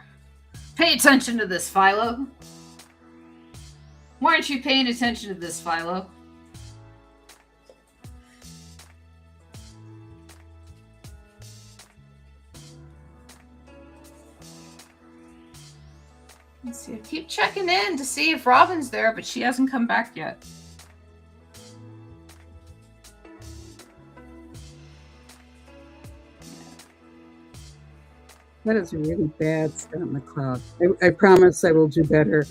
Pay attention to this, Philo. Why aren't you paying attention to this, Philo? Let's see. I keep checking in to see if Robin's there, but she hasn't come back yet. That is a really bad Scott McCloud. I promise I will do better.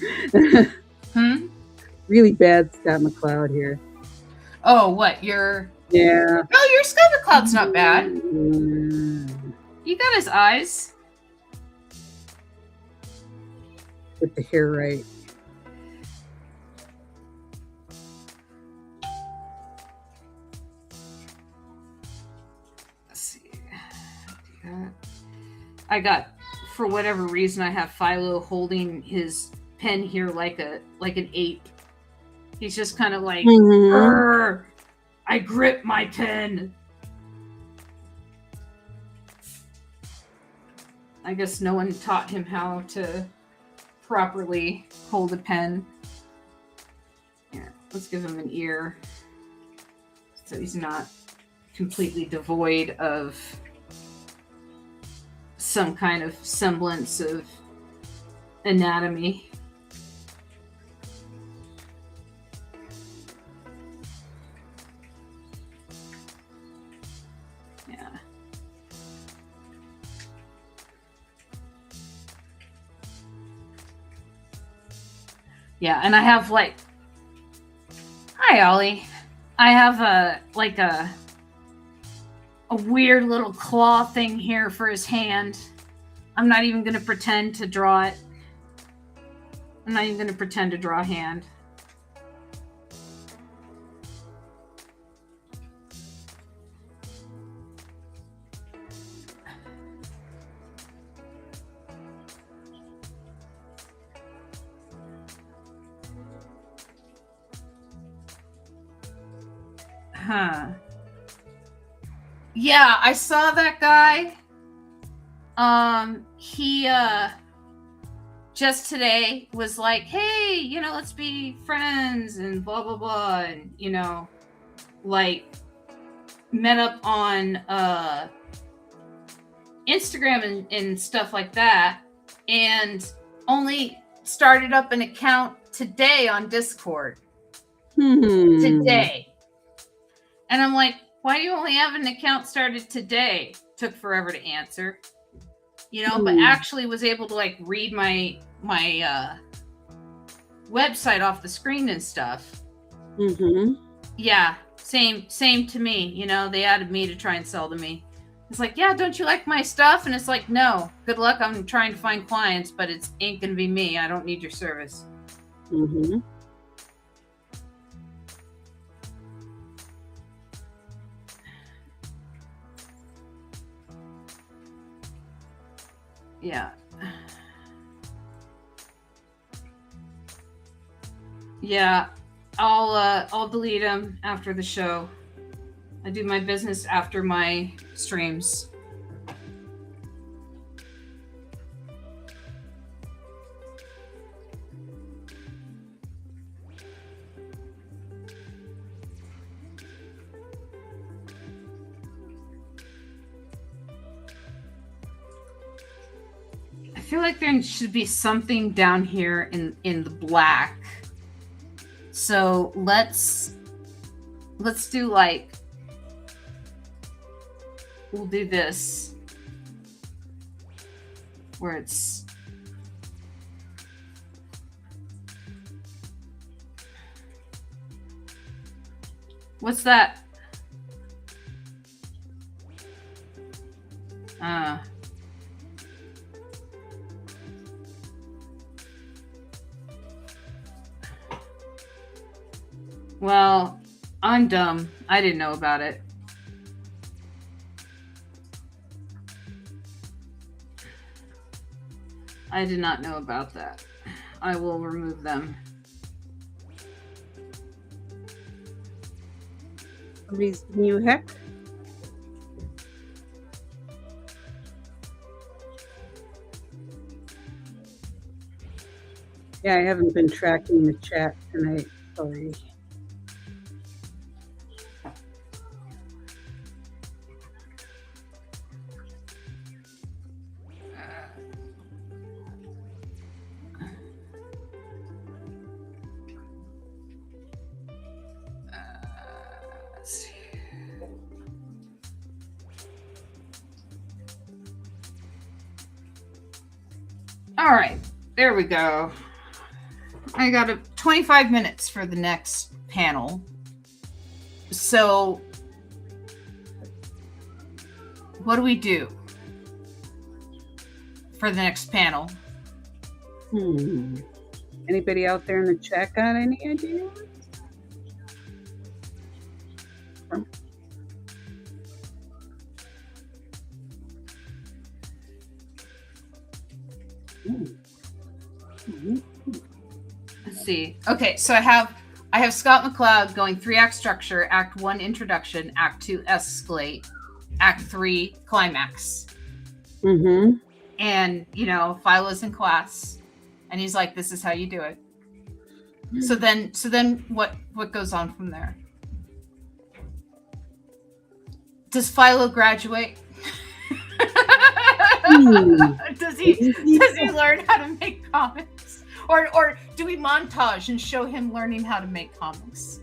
Really bad Scott McCloud here. Oh, what? Your Yeah. Oh, your Scott McCloud's not bad. You got his eyes. Get the hair right. Let's see. I got, for whatever reason, I have Philo holding his pen here like an ape. He's just kind of like, I grip my pen. I guess no one taught him how to properly hold a pen. Here, let's give him an ear so he's not completely devoid of some kind of semblance of anatomy. Yeah. Yeah, and I have like, hi Ollie. I have a weird little claw thing here for his hand. I'm not even going to pretend to draw it. I'm not even going to pretend to draw a hand. Huh. Yeah, I saw that guy. He just today was like, hey, let's be friends and blah blah blah, and like met up on Instagram and stuff like that, and only started up an account today on Discord. Today. And I'm like, why do you only have an account started today? Took forever to answer. But actually was able to like read my website off the screen and stuff. Yeah, same to me. They added me to try and sell to me. It's like, yeah, don't you like my stuff? And it's like, no, good luck. I'm trying to find clients, but it ain't gonna be me. I don't need your service. Yeah. Yeah, I'll delete them after the show. I do my business after my streams. I feel like there should be something down here in the black. So let's do like, we'll do this where it's what's that? Well, I'm dumb. I didn't know about it. I did not know about that. I will remove them. These new heck. Yeah, I haven't been tracking the chat tonight. Sorry. All right, there we go. I got 25 minutes for the next panel. So, what do we do for the next panel? Anybody out there in the chat got any ideas? Let's see. Okay, so I have Scott McCloud going 3-act structure, Act 1 introduction, Act 2 escalate, Act 3 climax. Mm-hmm. And Philo's in class, and he's like, "This is how you do it." So then, what goes on from there? Does Philo graduate? Does he learn how to make comics? Or do we montage and show him learning how to make comics?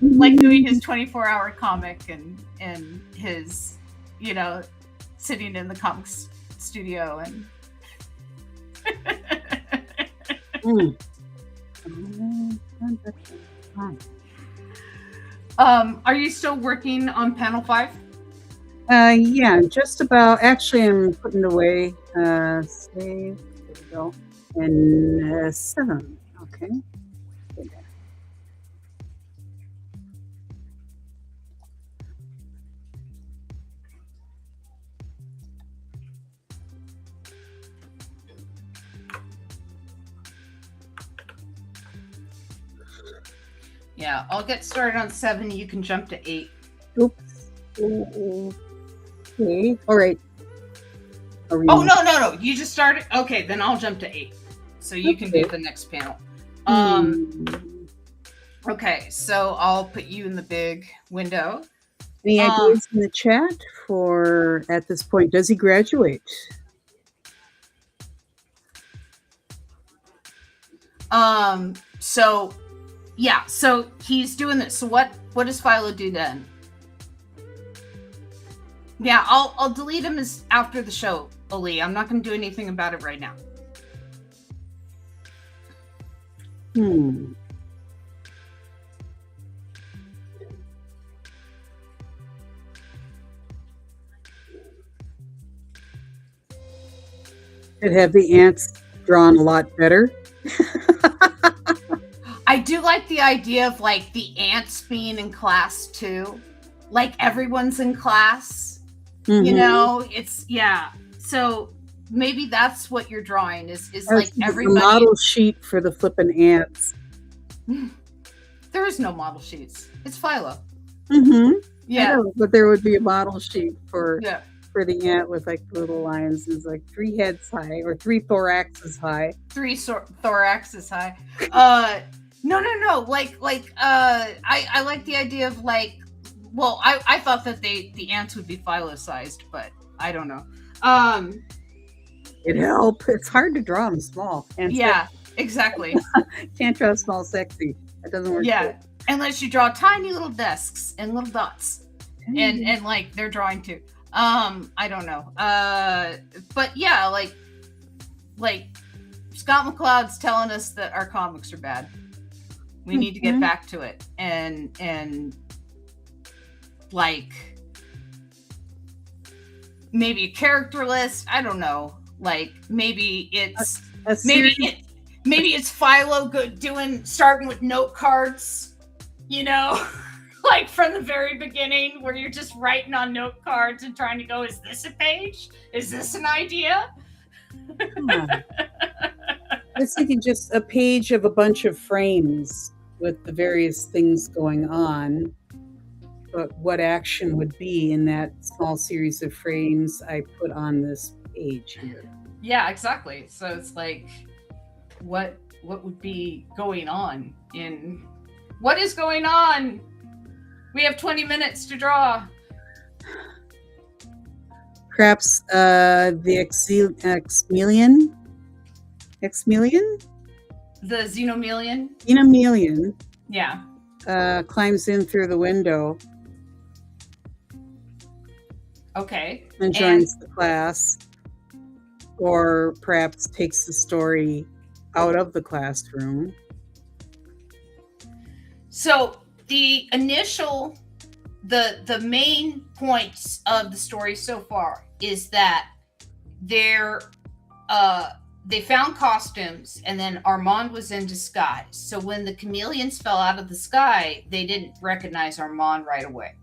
Like doing his 24-hour comic and his, sitting in the comics studio and are you still working on panel 5? Yeah, just about. Actually, I'm putting it away. Save. There we go. And 7. Okay. Yeah, I'll get started on 7. You can jump to 8. Oops. Okay. All right. Oh, no. You just started. Okay, then I'll jump to 8. So you can do the next panel. Okay, so I'll put you in the big window. Any ideas in the chat for, at this point, does he graduate? So he's doing this. So what does Philo do then? Yeah, I'll delete him as after the show, Ali. I'm not going to do anything about it right now. Could have the ants drawn a lot better. I do like the idea of like the ants being in class too. Like everyone's in class. It's So maybe that's what you're drawing is like everybody. A model sheet for the flippin' ants. There is no model sheets. It's Philo. Yeah, but there would be a model sheet for the ant with like little lines. It's like 3 heads high or 3 thoraxes high. 3 thoraxes high. No. Like I like the idea of like. Well, I thought that the ants would be Philo-sized, but I don't know. It'd help. It's hard to draw them small. And exactly. Can't draw small sexy. That doesn't work. Yeah, unless you draw tiny little desks and little dots, and like they're drawing too. I don't know. But yeah, like Scott McCloud's telling us that our comics are bad. We need to get back to it, and like maybe a character list. I don't know. Like maybe it's maybe it's Philo starting with note cards, like from the very beginning where you're just writing on note cards and trying to go, is this a page? Is this an idea? I was thinking just a page of a bunch of frames with the various things going on. But what action would be in that small series of frames I put on this page here? Yeah, exactly. So it's like, what would be going on what is going on? We have 20 minutes to draw. Perhaps the Xmelian? The Xenomelian? Xenomelian. Yeah. Climbs in through the window. Okay. And joins the class. or perhaps takes the story out of the classroom. So the main points of the story so far is that they found costumes, and then Armand was in disguise. So when the chameleons fell out of the sky, they didn't recognize Armand right away.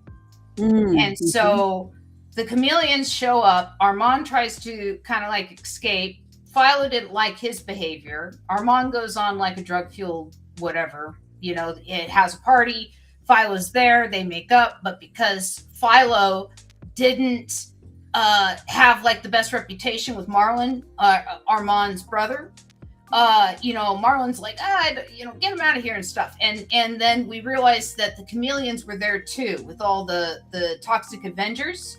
And so the chameleons show up. Armand tries to kind of like escape. Philo didn't like his behavior. Armand goes on like a drug-fueled whatever. You know, it has a party. Philo's there. They make up. But because Philo didn't have like the best reputation with Marlon, Armand's brother, Marlon's like, get him out of here and stuff. And then we realized that the chameleons were there too, with all the toxic Avengers.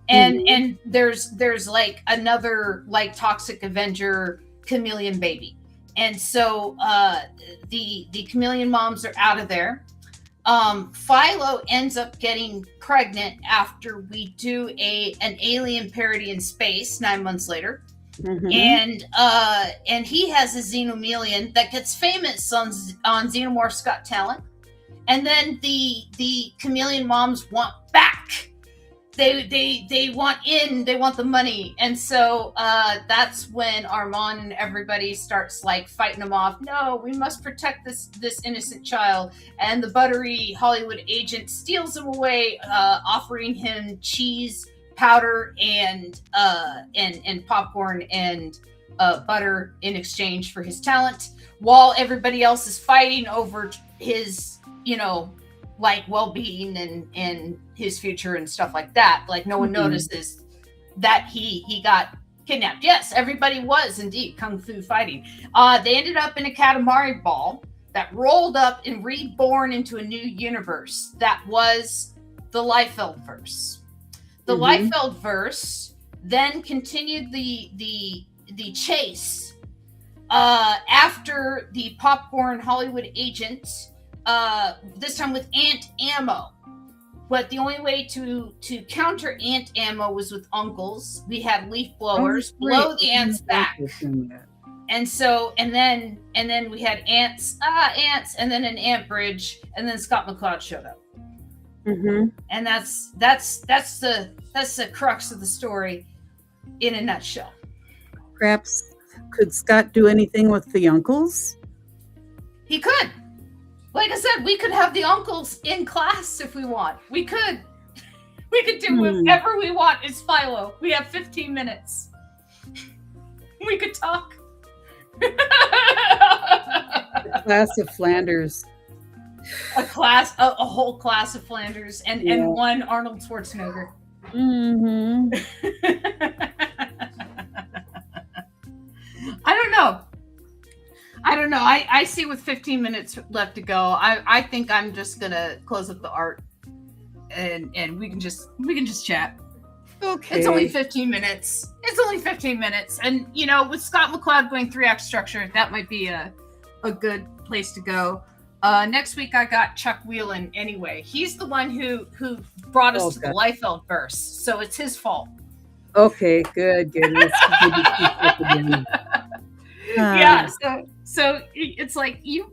And there's like another like toxic Avenger chameleon baby. And so the chameleon moms are out of there. Philo ends up getting pregnant after we do an alien parody in space 9 months later. And he has a xenomelion that gets famous on Xenomorph's Got Talent. And then the chameleon moms want back. They want in, they want the money. And so that's when Armand and everybody starts like fighting them off. No, we must protect this innocent child. And the buttery Hollywood agent steals him away, offering him cheese, powder, and popcorn and butter in exchange for his talent, while everybody else is fighting over his, like well-being and his future and stuff like that. Like no one notices that he got kidnapped. Yes, everybody was indeed kung fu fighting. They ended up in a Katamari ball that rolled up and reborn into a new universe that was the Liefeld verse. The Liefeld verse then continued the chase after the popcorn Hollywood agent, this time with ant ammo. But the only way to counter ant ammo was with uncles. We had leaf blowers blow the ants back. And so, and then we had ants, and then an ant bridge, and then Scott McCloud showed up. And that's the crux of the story in a nutshell. Perhaps could Scott do anything with the uncles? He could. Like I said, we could have the uncles in class if we want. We could do whatever we want. It's Philo. We have 15 minutes. We could talk. The class of Flanders. A whole class of Flanders and one Arnold Schwarzenegger. I don't know. I see with 15 minutes left to go. I think I'm just gonna close up the art and we can just chat. Okay. It's only 15 minutes. And with Scott McCloud going 3-act structure, that might be a good place to go. Next week I got Chuck Whelan anyway. He's the one who brought us to the Liefeld verse, so it's his fault. Okay, good. Yeah, so it's like you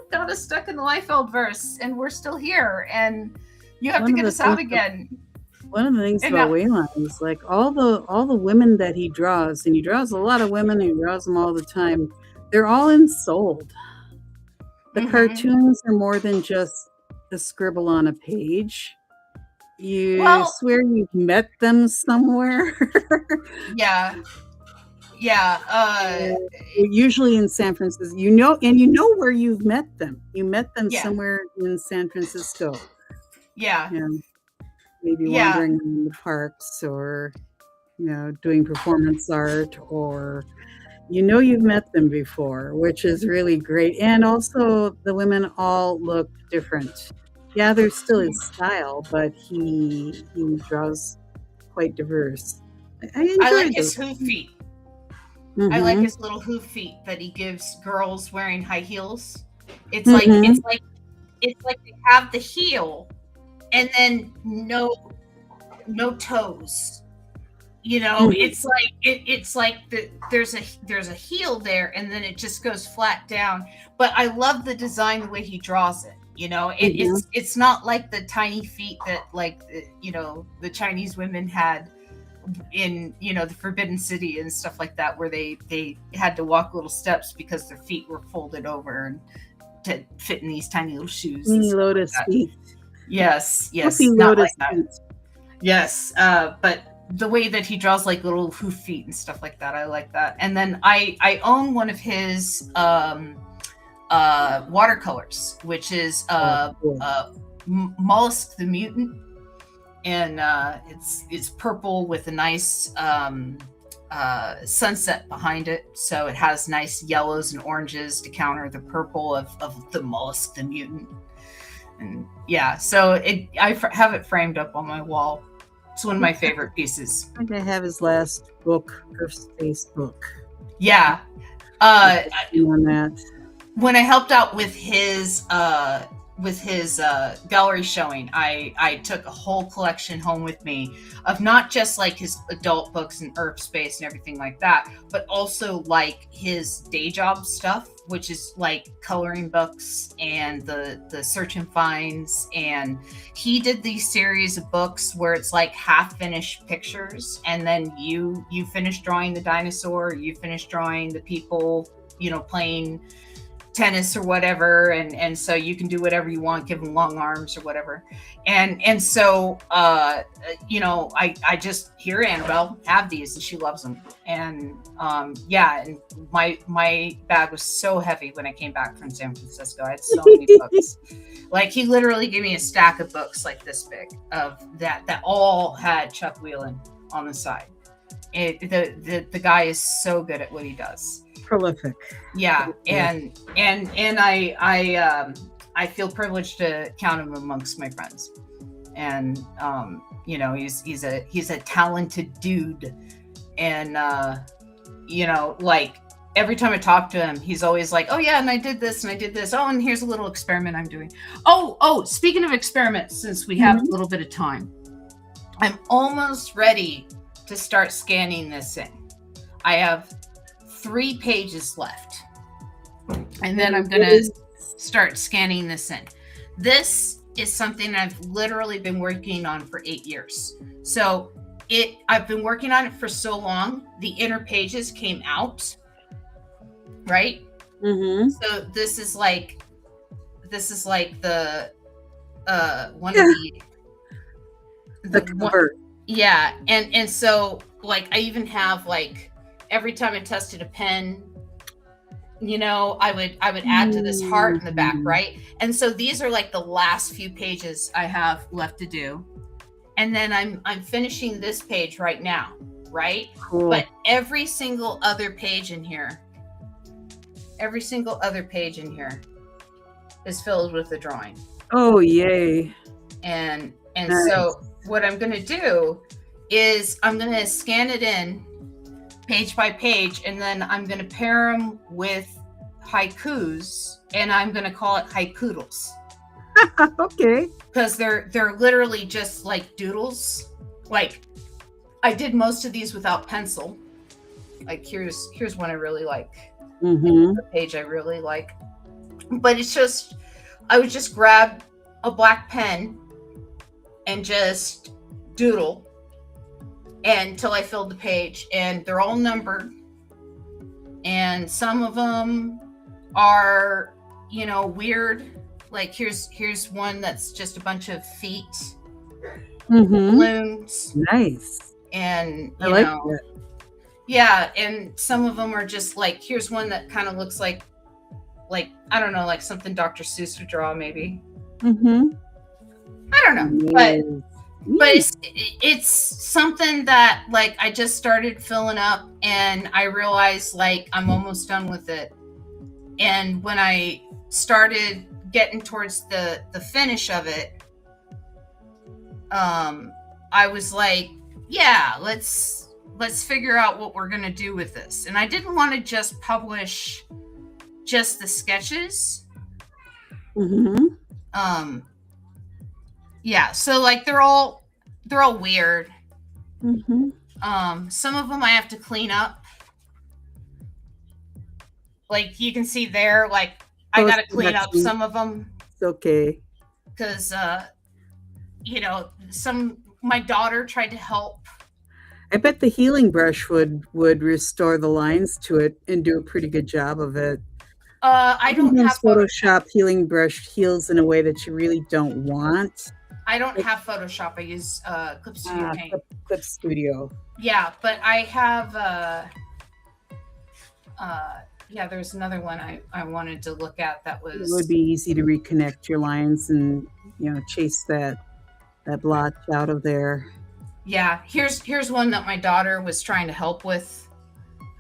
got us stuck in the Liefeld verse, and we're still here, and you have to get us out again. One of the things about Whelan is like all the women that he draws, and he draws a lot of women, and he draws them all the time. They're all ensouled. The cartoons are more than just a scribble on a page. You swear you've met them somewhere. Yeah. Usually in San Francisco, you know where you've met them. You met them somewhere in San Francisco. Yeah. Maybe wandering in the parks, or doing performance art, or you've met them before, which is really great. And also the women all look different. Yeah, there's still his style, but he draws quite diverse. I like his hoof feet. I like his little hoof feet that he gives girls wearing high heels. It's like they have the heel and then no toes. It's like it's like there's a heel there, and then it just goes flat down. But I love the design, the way he draws it. It's not like the tiny feet that the Chinese women had in the Forbidden City and stuff like that, where they had to walk little steps because their feet were folded over and to fit in these tiny little shoes. Mini lotus feet. Yes, Puffy not lotus like that. feet. Yes, but the way that he draws like little hoof feet and stuff like that, I like that. And then I own one of his watercolors, which is Mollusk the Mutant, and it's purple with a nice sunset behind it, so it has nice yellows and oranges to counter the purple of the Mollusk the Mutant. And so I have it framed up on my wall. It's one of my favorite pieces. I think I have his last book, Earth Space book. Yeah. On that. When I helped out with his gallery showing, I took a whole collection home with me of not just like his adult books and Earth Space and everything like that, but also like his day job stuff, which is like coloring books and the search and finds. And he did these series of books where it's like half finished pictures, and then you finish drawing the dinosaur, you finish drawing the people playing tennis or whatever, and so you can do whatever you want, give them long arms or whatever. And so I just, here, Annabelle, have these, and she loves them. And and my bag was so heavy when I came back from San Francisco. I had so many books. Like, he literally gave me a stack of books like this big of that all had Chuck Whelan on the side. The guy is so good at what he does. Prolific. Yeah, and I feel privileged to count him amongst my friends. And he's a talented dude. And like, every time I talk to him, he's always like, oh yeah, and I did this and I did this. Oh, and here's a little experiment I'm doing. Oh, speaking of experiments, since we have a little bit of time, I'm almost ready to start scanning this in. I have 3 pages left, and then I'm gonna start scanning this in. This is something I've literally been working on for 8 years. So I've been working on it for so long, the inner pages came out, right? Mm-hmm. So this is like the one of the cover. Yeah, and so like I even have like, every time I tested a pen, I would add to this heart in the back, right? And so these are like the last few pages I have left to do. And then I'm finishing this page right now, right? Cool. But every single other page in here is filled with the drawing. Oh, yay. And nice. So what I'm going to do is I'm going to scan it in page by page, and then I'm going to pair them with haikus, and I'm going to call it haikudoodles. Okay. Because they're literally just like doodles. Like, I did most of these without pencil. Like, here's one I really like. Mm-hmm. The page I really like. But it's just, I would just grab a black pen and just doodle until I filled the page, and they're all numbered, and some of them are weird, like here's one that's just a bunch of feet, balloons. Nice. And I like that. Yeah, and some of them are just like, here's one that kind of looks like I don't know, like something Dr. Seuss would draw, maybe. I don't know. Yes. But it's something that like I just started filling up, and I realized like I'm almost done with it. And when I started getting towards the finish of it, I was like, yeah, let's figure out what we're gonna do with this. And I didn't want to just publish just the sketches. Yeah, so like they're all weird. Some of them I have to clean up. Like you can see there, like I got to clean up some of them. It's okay. Because, my daughter tried to help. I bet the healing brush would restore the lines to it and do a pretty good job of it. I don't have Photoshop. Healing brush heals in a way that you really don't want. I don't have Photoshop. I use Clip Studio Paint. Clip Studio. Yeah, but I have. There's another one I wanted to look at that was. It would be easy to reconnect your lines and chase that blotch out of there. Yeah, here's one that my daughter was trying to help with,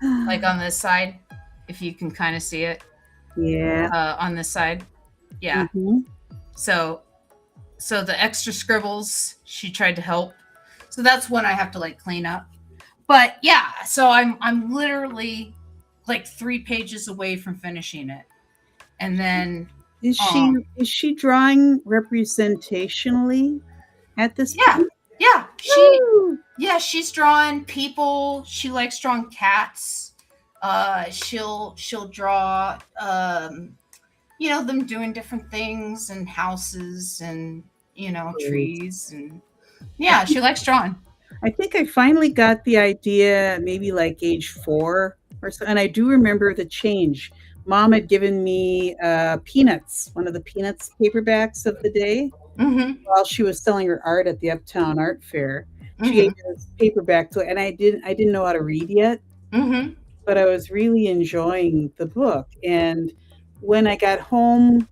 like on this side, if you can kind of see it. Yeah. On this side, yeah. Mm-hmm. So the extra scribbles, she tried to help. So that's one I have to like clean up. But yeah, so I'm literally like 3 pages away from finishing it, and then is she drawing representationally at this point? Yeah, she's drawing people. She likes drawing cats. She'll draw them doing different things and houses and trees, and yeah, she likes drawing. I think I finally got the idea maybe like age 4 or so, and I do remember the change. Mom had given me Peanuts, one of the Peanuts paperbacks of the day, while she was selling her art at the Uptown Art Fair. She gave me this paperback to it, and I didn't know how to read yet, but I was really enjoying the book. And when I got home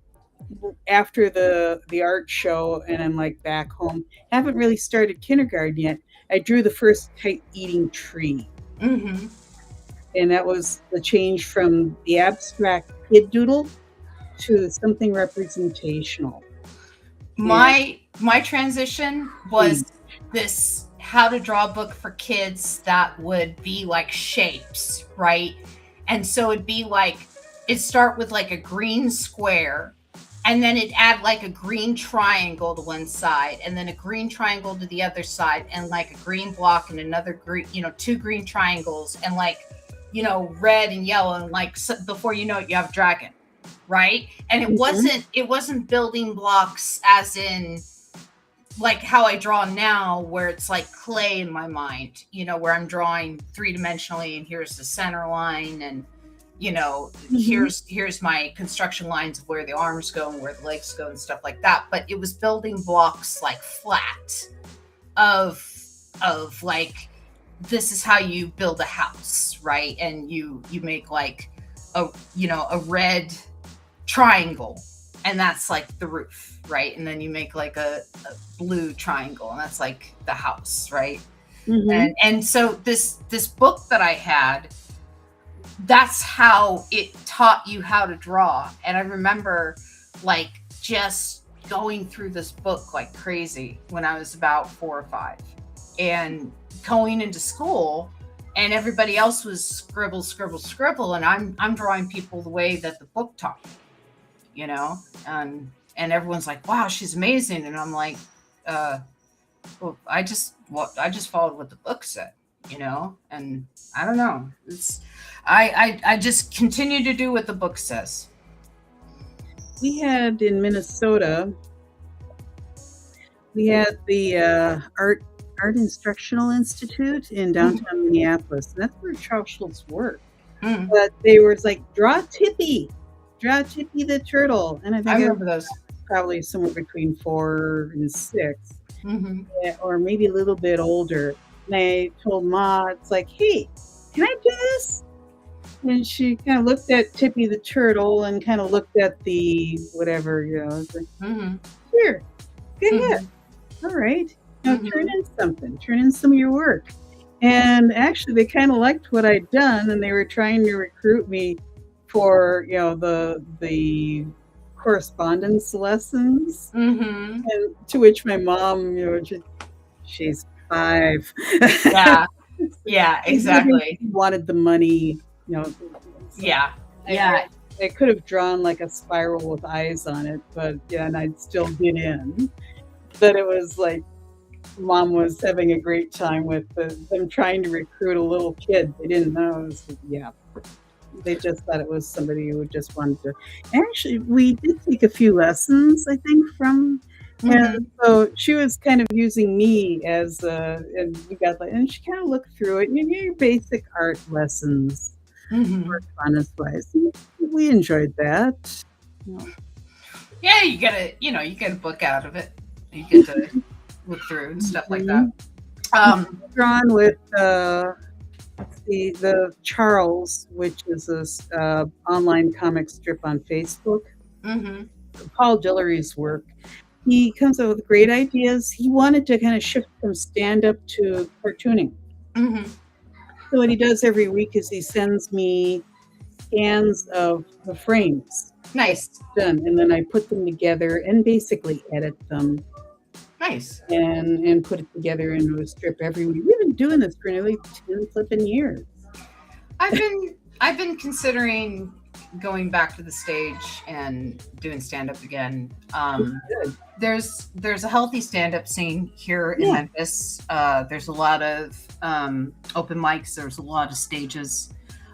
after the art show, and I'm like back home, haven't really started kindergarten yet, I drew the first kite-eating tree. And that was the change from the abstract kid doodle to something representational. My transition was this how to draw a book for kids that would be like shapes, right? And so it'd be like, it'd start with like a green square, and then it'd add like a green triangle to one side, and then a green triangle to the other side, and like a green block and another green, 2 green triangles, and like, red and yellow, and like before you know it, you have a dragon, right? And it wasn't building blocks as in like how I draw now, where it's like clay in my mind, where I'm drawing 3-dimensionally, and here's the center line, and here's my construction lines of where the arms go and where the legs go and stuff like that. But it was building blocks like flat of like, this is how you build a house, right? And you make like a red triangle, and that's like the roof, right? And then you make like a blue triangle, and that's like the house, right? And so this book that I had, that's how it taught you how to draw. And I remember like just going through this book like crazy when I was about 4 or 5, and going into school, and everybody else was scribble, and I'm drawing people the way that the book taught me, and everyone's like, wow, she's amazing. And I'm like, well, I just followed what the book said, and I don't know. I just continue to do what the book says. We had in Minnesota, we had the Art Instructional Institute in downtown Minneapolis. And that's where Charles Schultz worked. But they were like, draw Tippy the turtle. And I remember those. Probably somewhere between 4 and 6, or maybe a little bit older. And I told Ma, it's like, hey, can I do this? And she kind of looked at Tippy the turtle and kind of looked at the whatever, It's like, here, go ahead. All right. Now turn in some of your work. And actually, they kind of liked what I'd done, and they were trying to recruit me for, the correspondence lessons. And to which my mom, she's 5. Yeah, exactly. Wanted the money, So I could have drawn like a spiral with eyes on it, but and I'd still get in. But it was like, mom was having a great time with them trying to recruit a little kid. They didn't know. It was, yeah. They just thought it was somebody who just wanted to. Actually, we did take a few lessons, I think, from. And so she was kind of using me as and we got like, and she kind of looked through it. Your basic art lessons, for fun-wise. We enjoyed that. Yeah, you get a book out of it. You get to look through and stuff like that. Drawn with the Charles, which is this online comic strip on Facebook. Paul Dillery's work. He comes up with great ideas. He wanted to kind of shift from stand-up to cartooning. So what he does every week is he sends me scans of the frames. Nice. Done, and then I put them together and basically edit them. Nice. And put it together into a strip every week. We've been doing this for nearly 10 flipping years. I've been considering going back to the stage and doing stand-up again. There's a healthy stand-up scene here in Memphis. There's a lot of open mics. There's a lot of stages.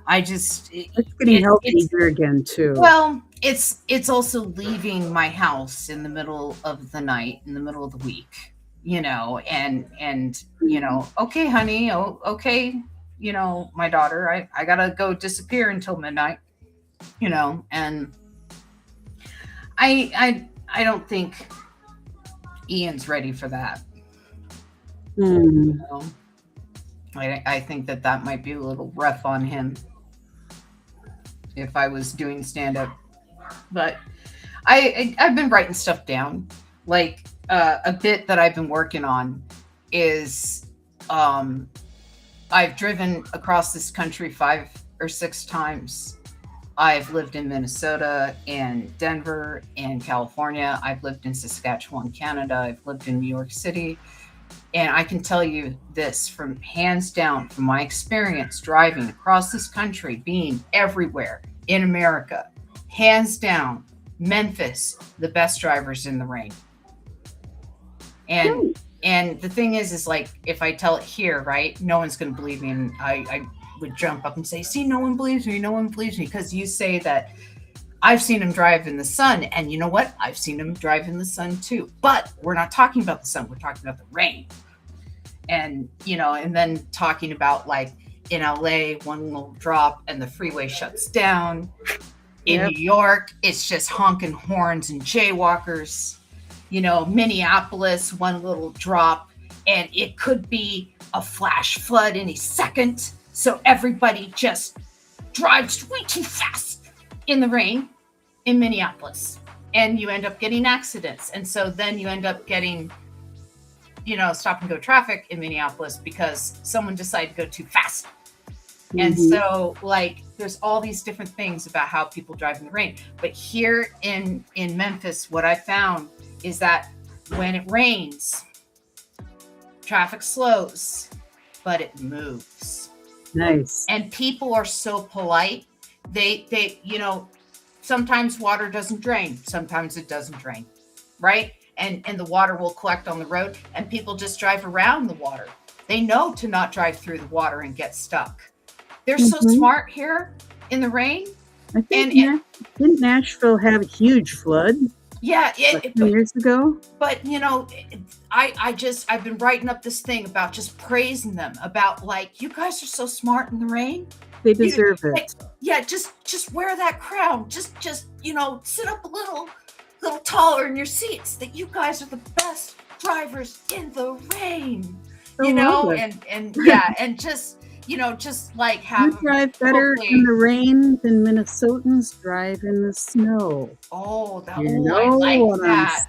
It's getting healthy here again too. Well, it's also leaving my house in the middle of the night, in the middle of the week, and okay, honey, okay, my daughter, I gotta go disappear until midnight, and I don't think Ian's ready for that. I think that might be a little rough on him if I was doing stand-up. But I've been writing stuff down. Like a bit that I've been working on is I've driven across this country 5 or 6 times. I've lived in Minnesota and Denver and California. I've lived in Saskatchewan, Canada. I've lived in New York City. And I can tell you this from hands down, from my experience driving across this country, being everywhere in America, hands down, Memphis, the best drivers in the rain. And the thing is like, if I tell it here, right, no one's going to believe me. And I would jump up and say, see, no one believes me. No one believes me. Because you say that I've seen him drive in the sun. And you know what? I've seen him drive in the sun too. But we're not talking about the sun. We're talking about the rain. And, and then talking about like in LA, one little drop and the freeway shuts down. In New York, it's just honking horns and jaywalkers. Minneapolis, one little drop, and it could be a flash flood any second. So everybody just drives way too fast in the rain in Minneapolis. And you end up getting accidents. And so then you end up getting, stop and go traffic in Minneapolis because someone decided to go too fast. And so like, there's all these different things about how people drive in the rain. But here in Memphis, what I found is that when it rains, traffic slows, but it moves. Nice. And people are so polite. They sometimes water doesn't drain. Sometimes it doesn't drain, right? And the water will collect on the road and people just drive around the water. They know to not drive through the water and get stuck. They're so smart here in the rain. I think didn't Nashville have a huge flood? Yeah, years ago. But I've been writing up this thing about just praising them, about like, you guys are so smart in the rain. They deserve it. Like, yeah, just wear that crown. Just sit up a little taller in your seats. That you guys are the best drivers in the rain. And just like have. You drive better in the rain than Minnesotans drive in the snow. Oh, I like that.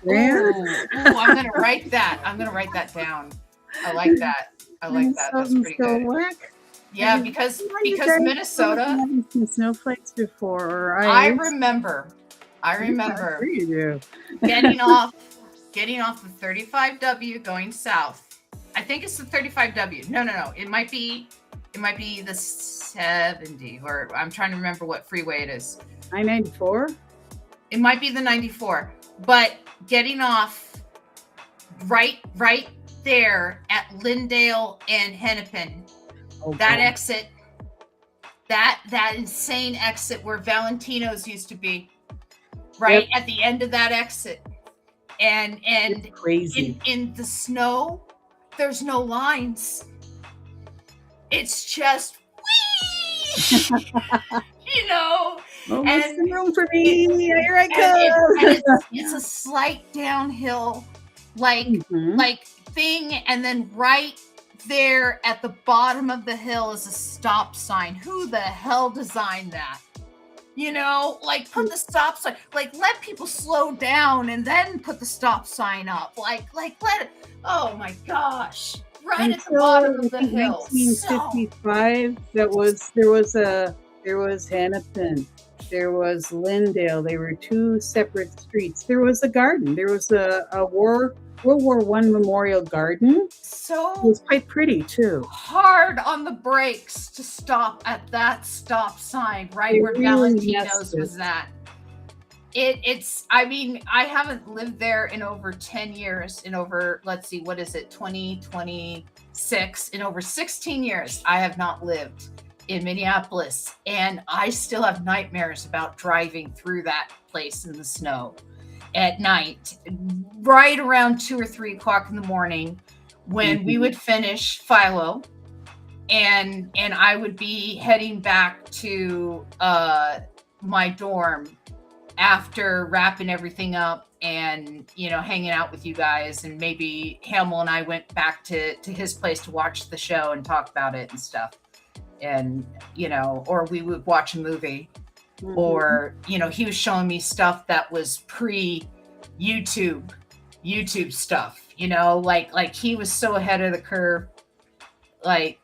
I'm gonna write that. I'm gonna write that down. I like that. That's pretty good. Yeah, because Minnesota. Some snowflakes before, or I remember. You do. getting off the 35W going south. I think it's the 35W. No. It might be the 70, or I'm trying to remember what freeway it is. I-94? It might be the 94. But getting off right there at Lindale and Hennepin. Oh, That God. exit, that insane exit where Valentino's used to be, right at the end of that exit, and It's crazy. in the snow, there's no lines. It's just you know, Oh, and make some room for me. Here I and go. it's a slight downhill, like Mhm. like thing, and then right there at the bottom of the hill is a stop sign. Who the hell designed that? You know, like put the stop sign, like let people slow down and then put the stop sign up. Like let it, oh my gosh. Right at the bottom of the hill. So 1955, there was Hennepin, there was Lindale. They were two separate streets. There was a garden. There was a World War I memorial garden. It so was quite pretty too. hard on the brakes to stop at that stop sign right They where really Valentino's messed was at. It's I mean, I haven't lived there in over 10 years, in over, let's see, what is it, 2026, in over 16 years I have not lived in Minneapolis, and I still have nightmares about driving through that place in the snow at night, right around 2 or 3 o'clock in the morning, when we would finish Philo, and I would be heading back to my dorm after wrapping everything up and, you know, hanging out with you guys, and maybe Hamill and I went back to his place to watch the show and talk about it and stuff, and, you know, or we would watch a movie, or, you know, he was showing me stuff that was pre YouTube stuff, you know, like he was so ahead of the curve. Like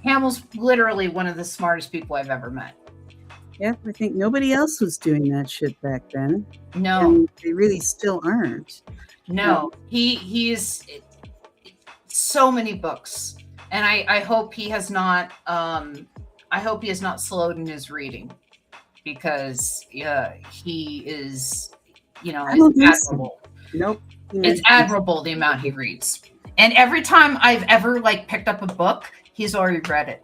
Hamill's literally one of the smartest people I've ever met. Yep, I think nobody else was doing that shit back then. No, And they really still aren't. no, he is so many books, and I hope he has not slowed in his reading, because he is, you know, I don't think so. admirable. Nope. It's admirable the amount he reads, and every time I've ever like picked up a book, he's already read it.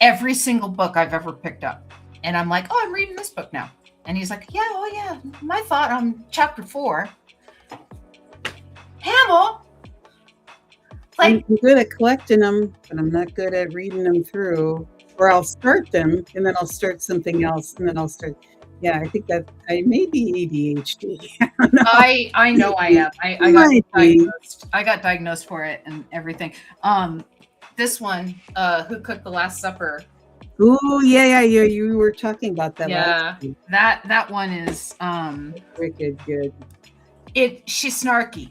Every single book I've ever picked up, and I'm like, oh, I'm reading this book now, and he's like, yeah, oh yeah, my thought on chapter 4. Hamill, like, I'm good at collecting them, but I'm not good at reading them through. Or I'll start them, and then I'll start something else, and then I'll start. Yeah, I think that I may be ADHD. I know I am. I got diagnosed for it and everything. This one, Who Cooked the Last Supper? Oh yeah, you were talking about that. Yeah, last week. that one is Wicked good. She's snarky,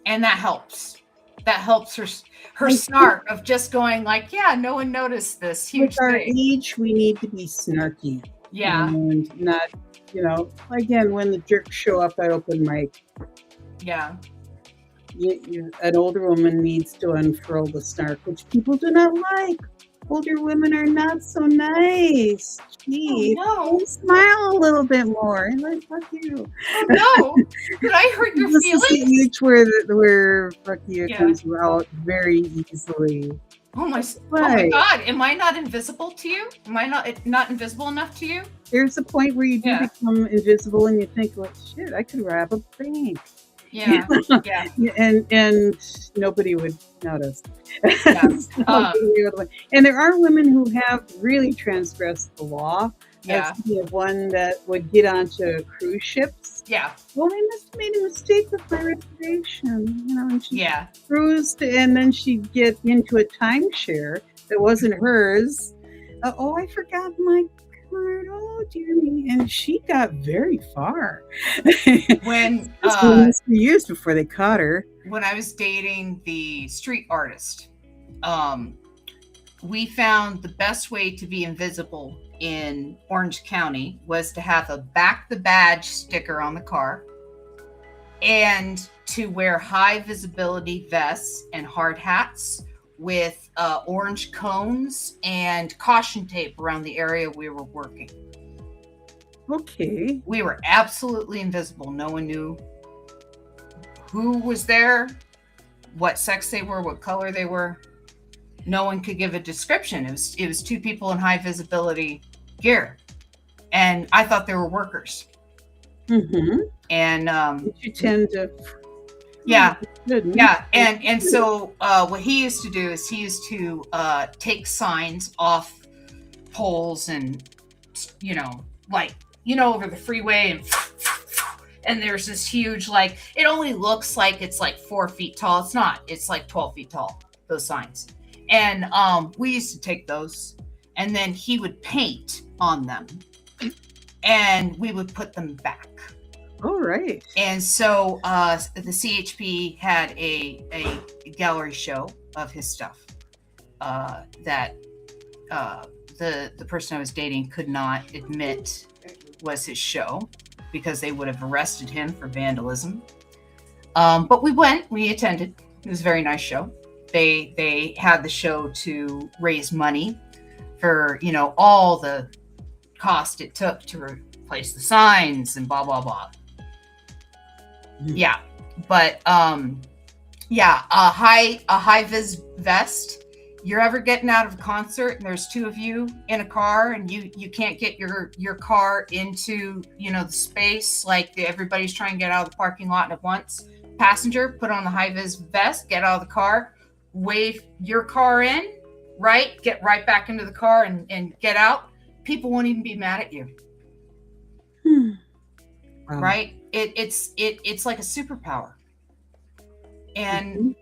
and that helps. That helps her snark of just going like, yeah, no one noticed this huge With our thing. age, we need to be snarky. Yeah, And not, you know, again, when the jerks show up at open mic, yeah. an older woman needs to unfurl the snark, which people do not like. Older women are not so nice. Gee, Oh, no. smile a little bit more. Like, fuck you. Oh no! Did I hurt your This is feelings? the age where fuck you Yeah. comes out very easily. Oh my Right. God! Am I not invisible to you? Am I not invisible enough to you? There's a point where you do Yeah. become invisible, and you think, like, shit, I could grab a bank. Yeah, yeah. and nobody would notice. Yeah. And there are women who have really transgressed the law. Yeah. As of one that would get onto cruise ships. Yeah, Well, I must have made a mistake with my reservation, you know, and she yeah. cruised, and then she'd get into a timeshare that wasn't hers. Oh, I forgot my card. Oh, dear me. And she got very far. When It was years before they caught her. when I was dating the street artist, we found the best way to be invisible in Orange County was to have a back the badge sticker on the car, and to wear high visibility vests and hard hats with orange cones and caution tape around the area we were working. Okay. We were absolutely invisible. No one knew who was there, what sex they were, what color they were. No one could give a description. It was two people in high visibility gear, and I thought they were workers. Mm-hmm. And you tend to, yeah, and so what he used to do is he used to take signs off poles and over the freeway, and there's this huge, like, it only looks like it's like 4 feet tall. It's not. It's like 12 feet tall, those signs. And we used to take those, and then he would paint on them, and we would put them back. All right. And so the CHP had a gallery show of his stuff that the person I was dating could not admit was his show, because they would have arrested him for vandalism. But we attended. It was a very nice show. They had the show to raise money for, all the cost it took to replace the signs and blah, blah, blah. Mm-hmm. Yeah. But, a high vis vest. You're ever getting out of a concert and there's two of you in a car and you can't get your car into, the space, like everybody's trying to get out of the parking lot at once. Passenger, put on the high vis vest, get out of the car, wave your car in, right? Get right back into the car and get out. People won't even be mad at you. Wow. Right? It's like a superpower. And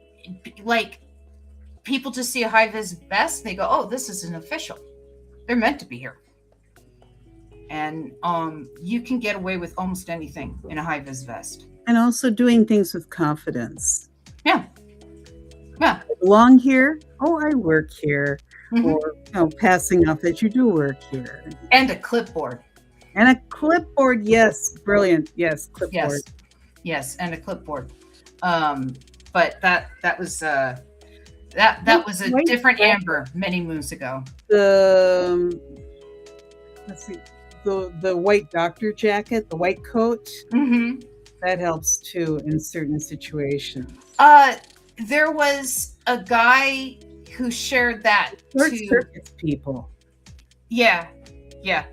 like, people just see a high vis vest, they go, oh, this is an official. They're meant to be here. And you can get away with almost anything in a high vis vest. And also doing things with confidence. Yeah. I belong here. Oh, I work here. Mm-hmm. Or passing off that you do work here. And a clipboard. And a clipboard, yes. Brilliant. Yes, clipboard. Yes, and a clipboard. But that was that was a different Amber many moons ago. Let's see, the white doctor jacket, the white coat. Mm-hmm. That helps too in certain situations. There was a guy who shared that Short too. circuits people. Yeah. You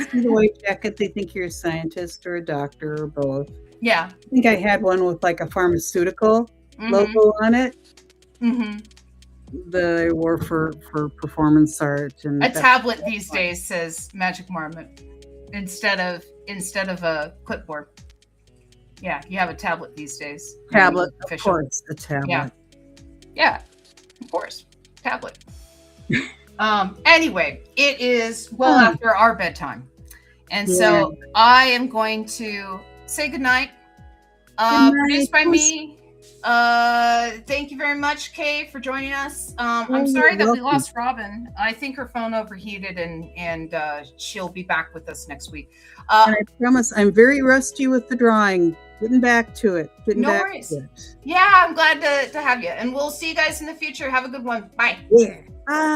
see the white jacket, they think you're a scientist or a doctor or both. Yeah. I think I had one with like a pharmaceutical logo on it. Mm-hmm. That I wore for performance art. And a tablet these days says Magic Marmot instead of a clipboard. Yeah, you have a tablet these days. Tablet, of course, a tablet. Yeah, of course, tablet. Anyway, it is well after our bedtime, and so I am going to say goodnight. Produced by me. Thank you very much, Kay, for joining us. I'm sorry that we lost Robin. I think her phone overheated, and she'll be back with us next week. And I promise I'm very rusty with the drawing. Getting back to it. No worries. Yeah, I'm glad to have you. And we'll see you guys in the future. Have a good one. Bye. Yeah. Bye.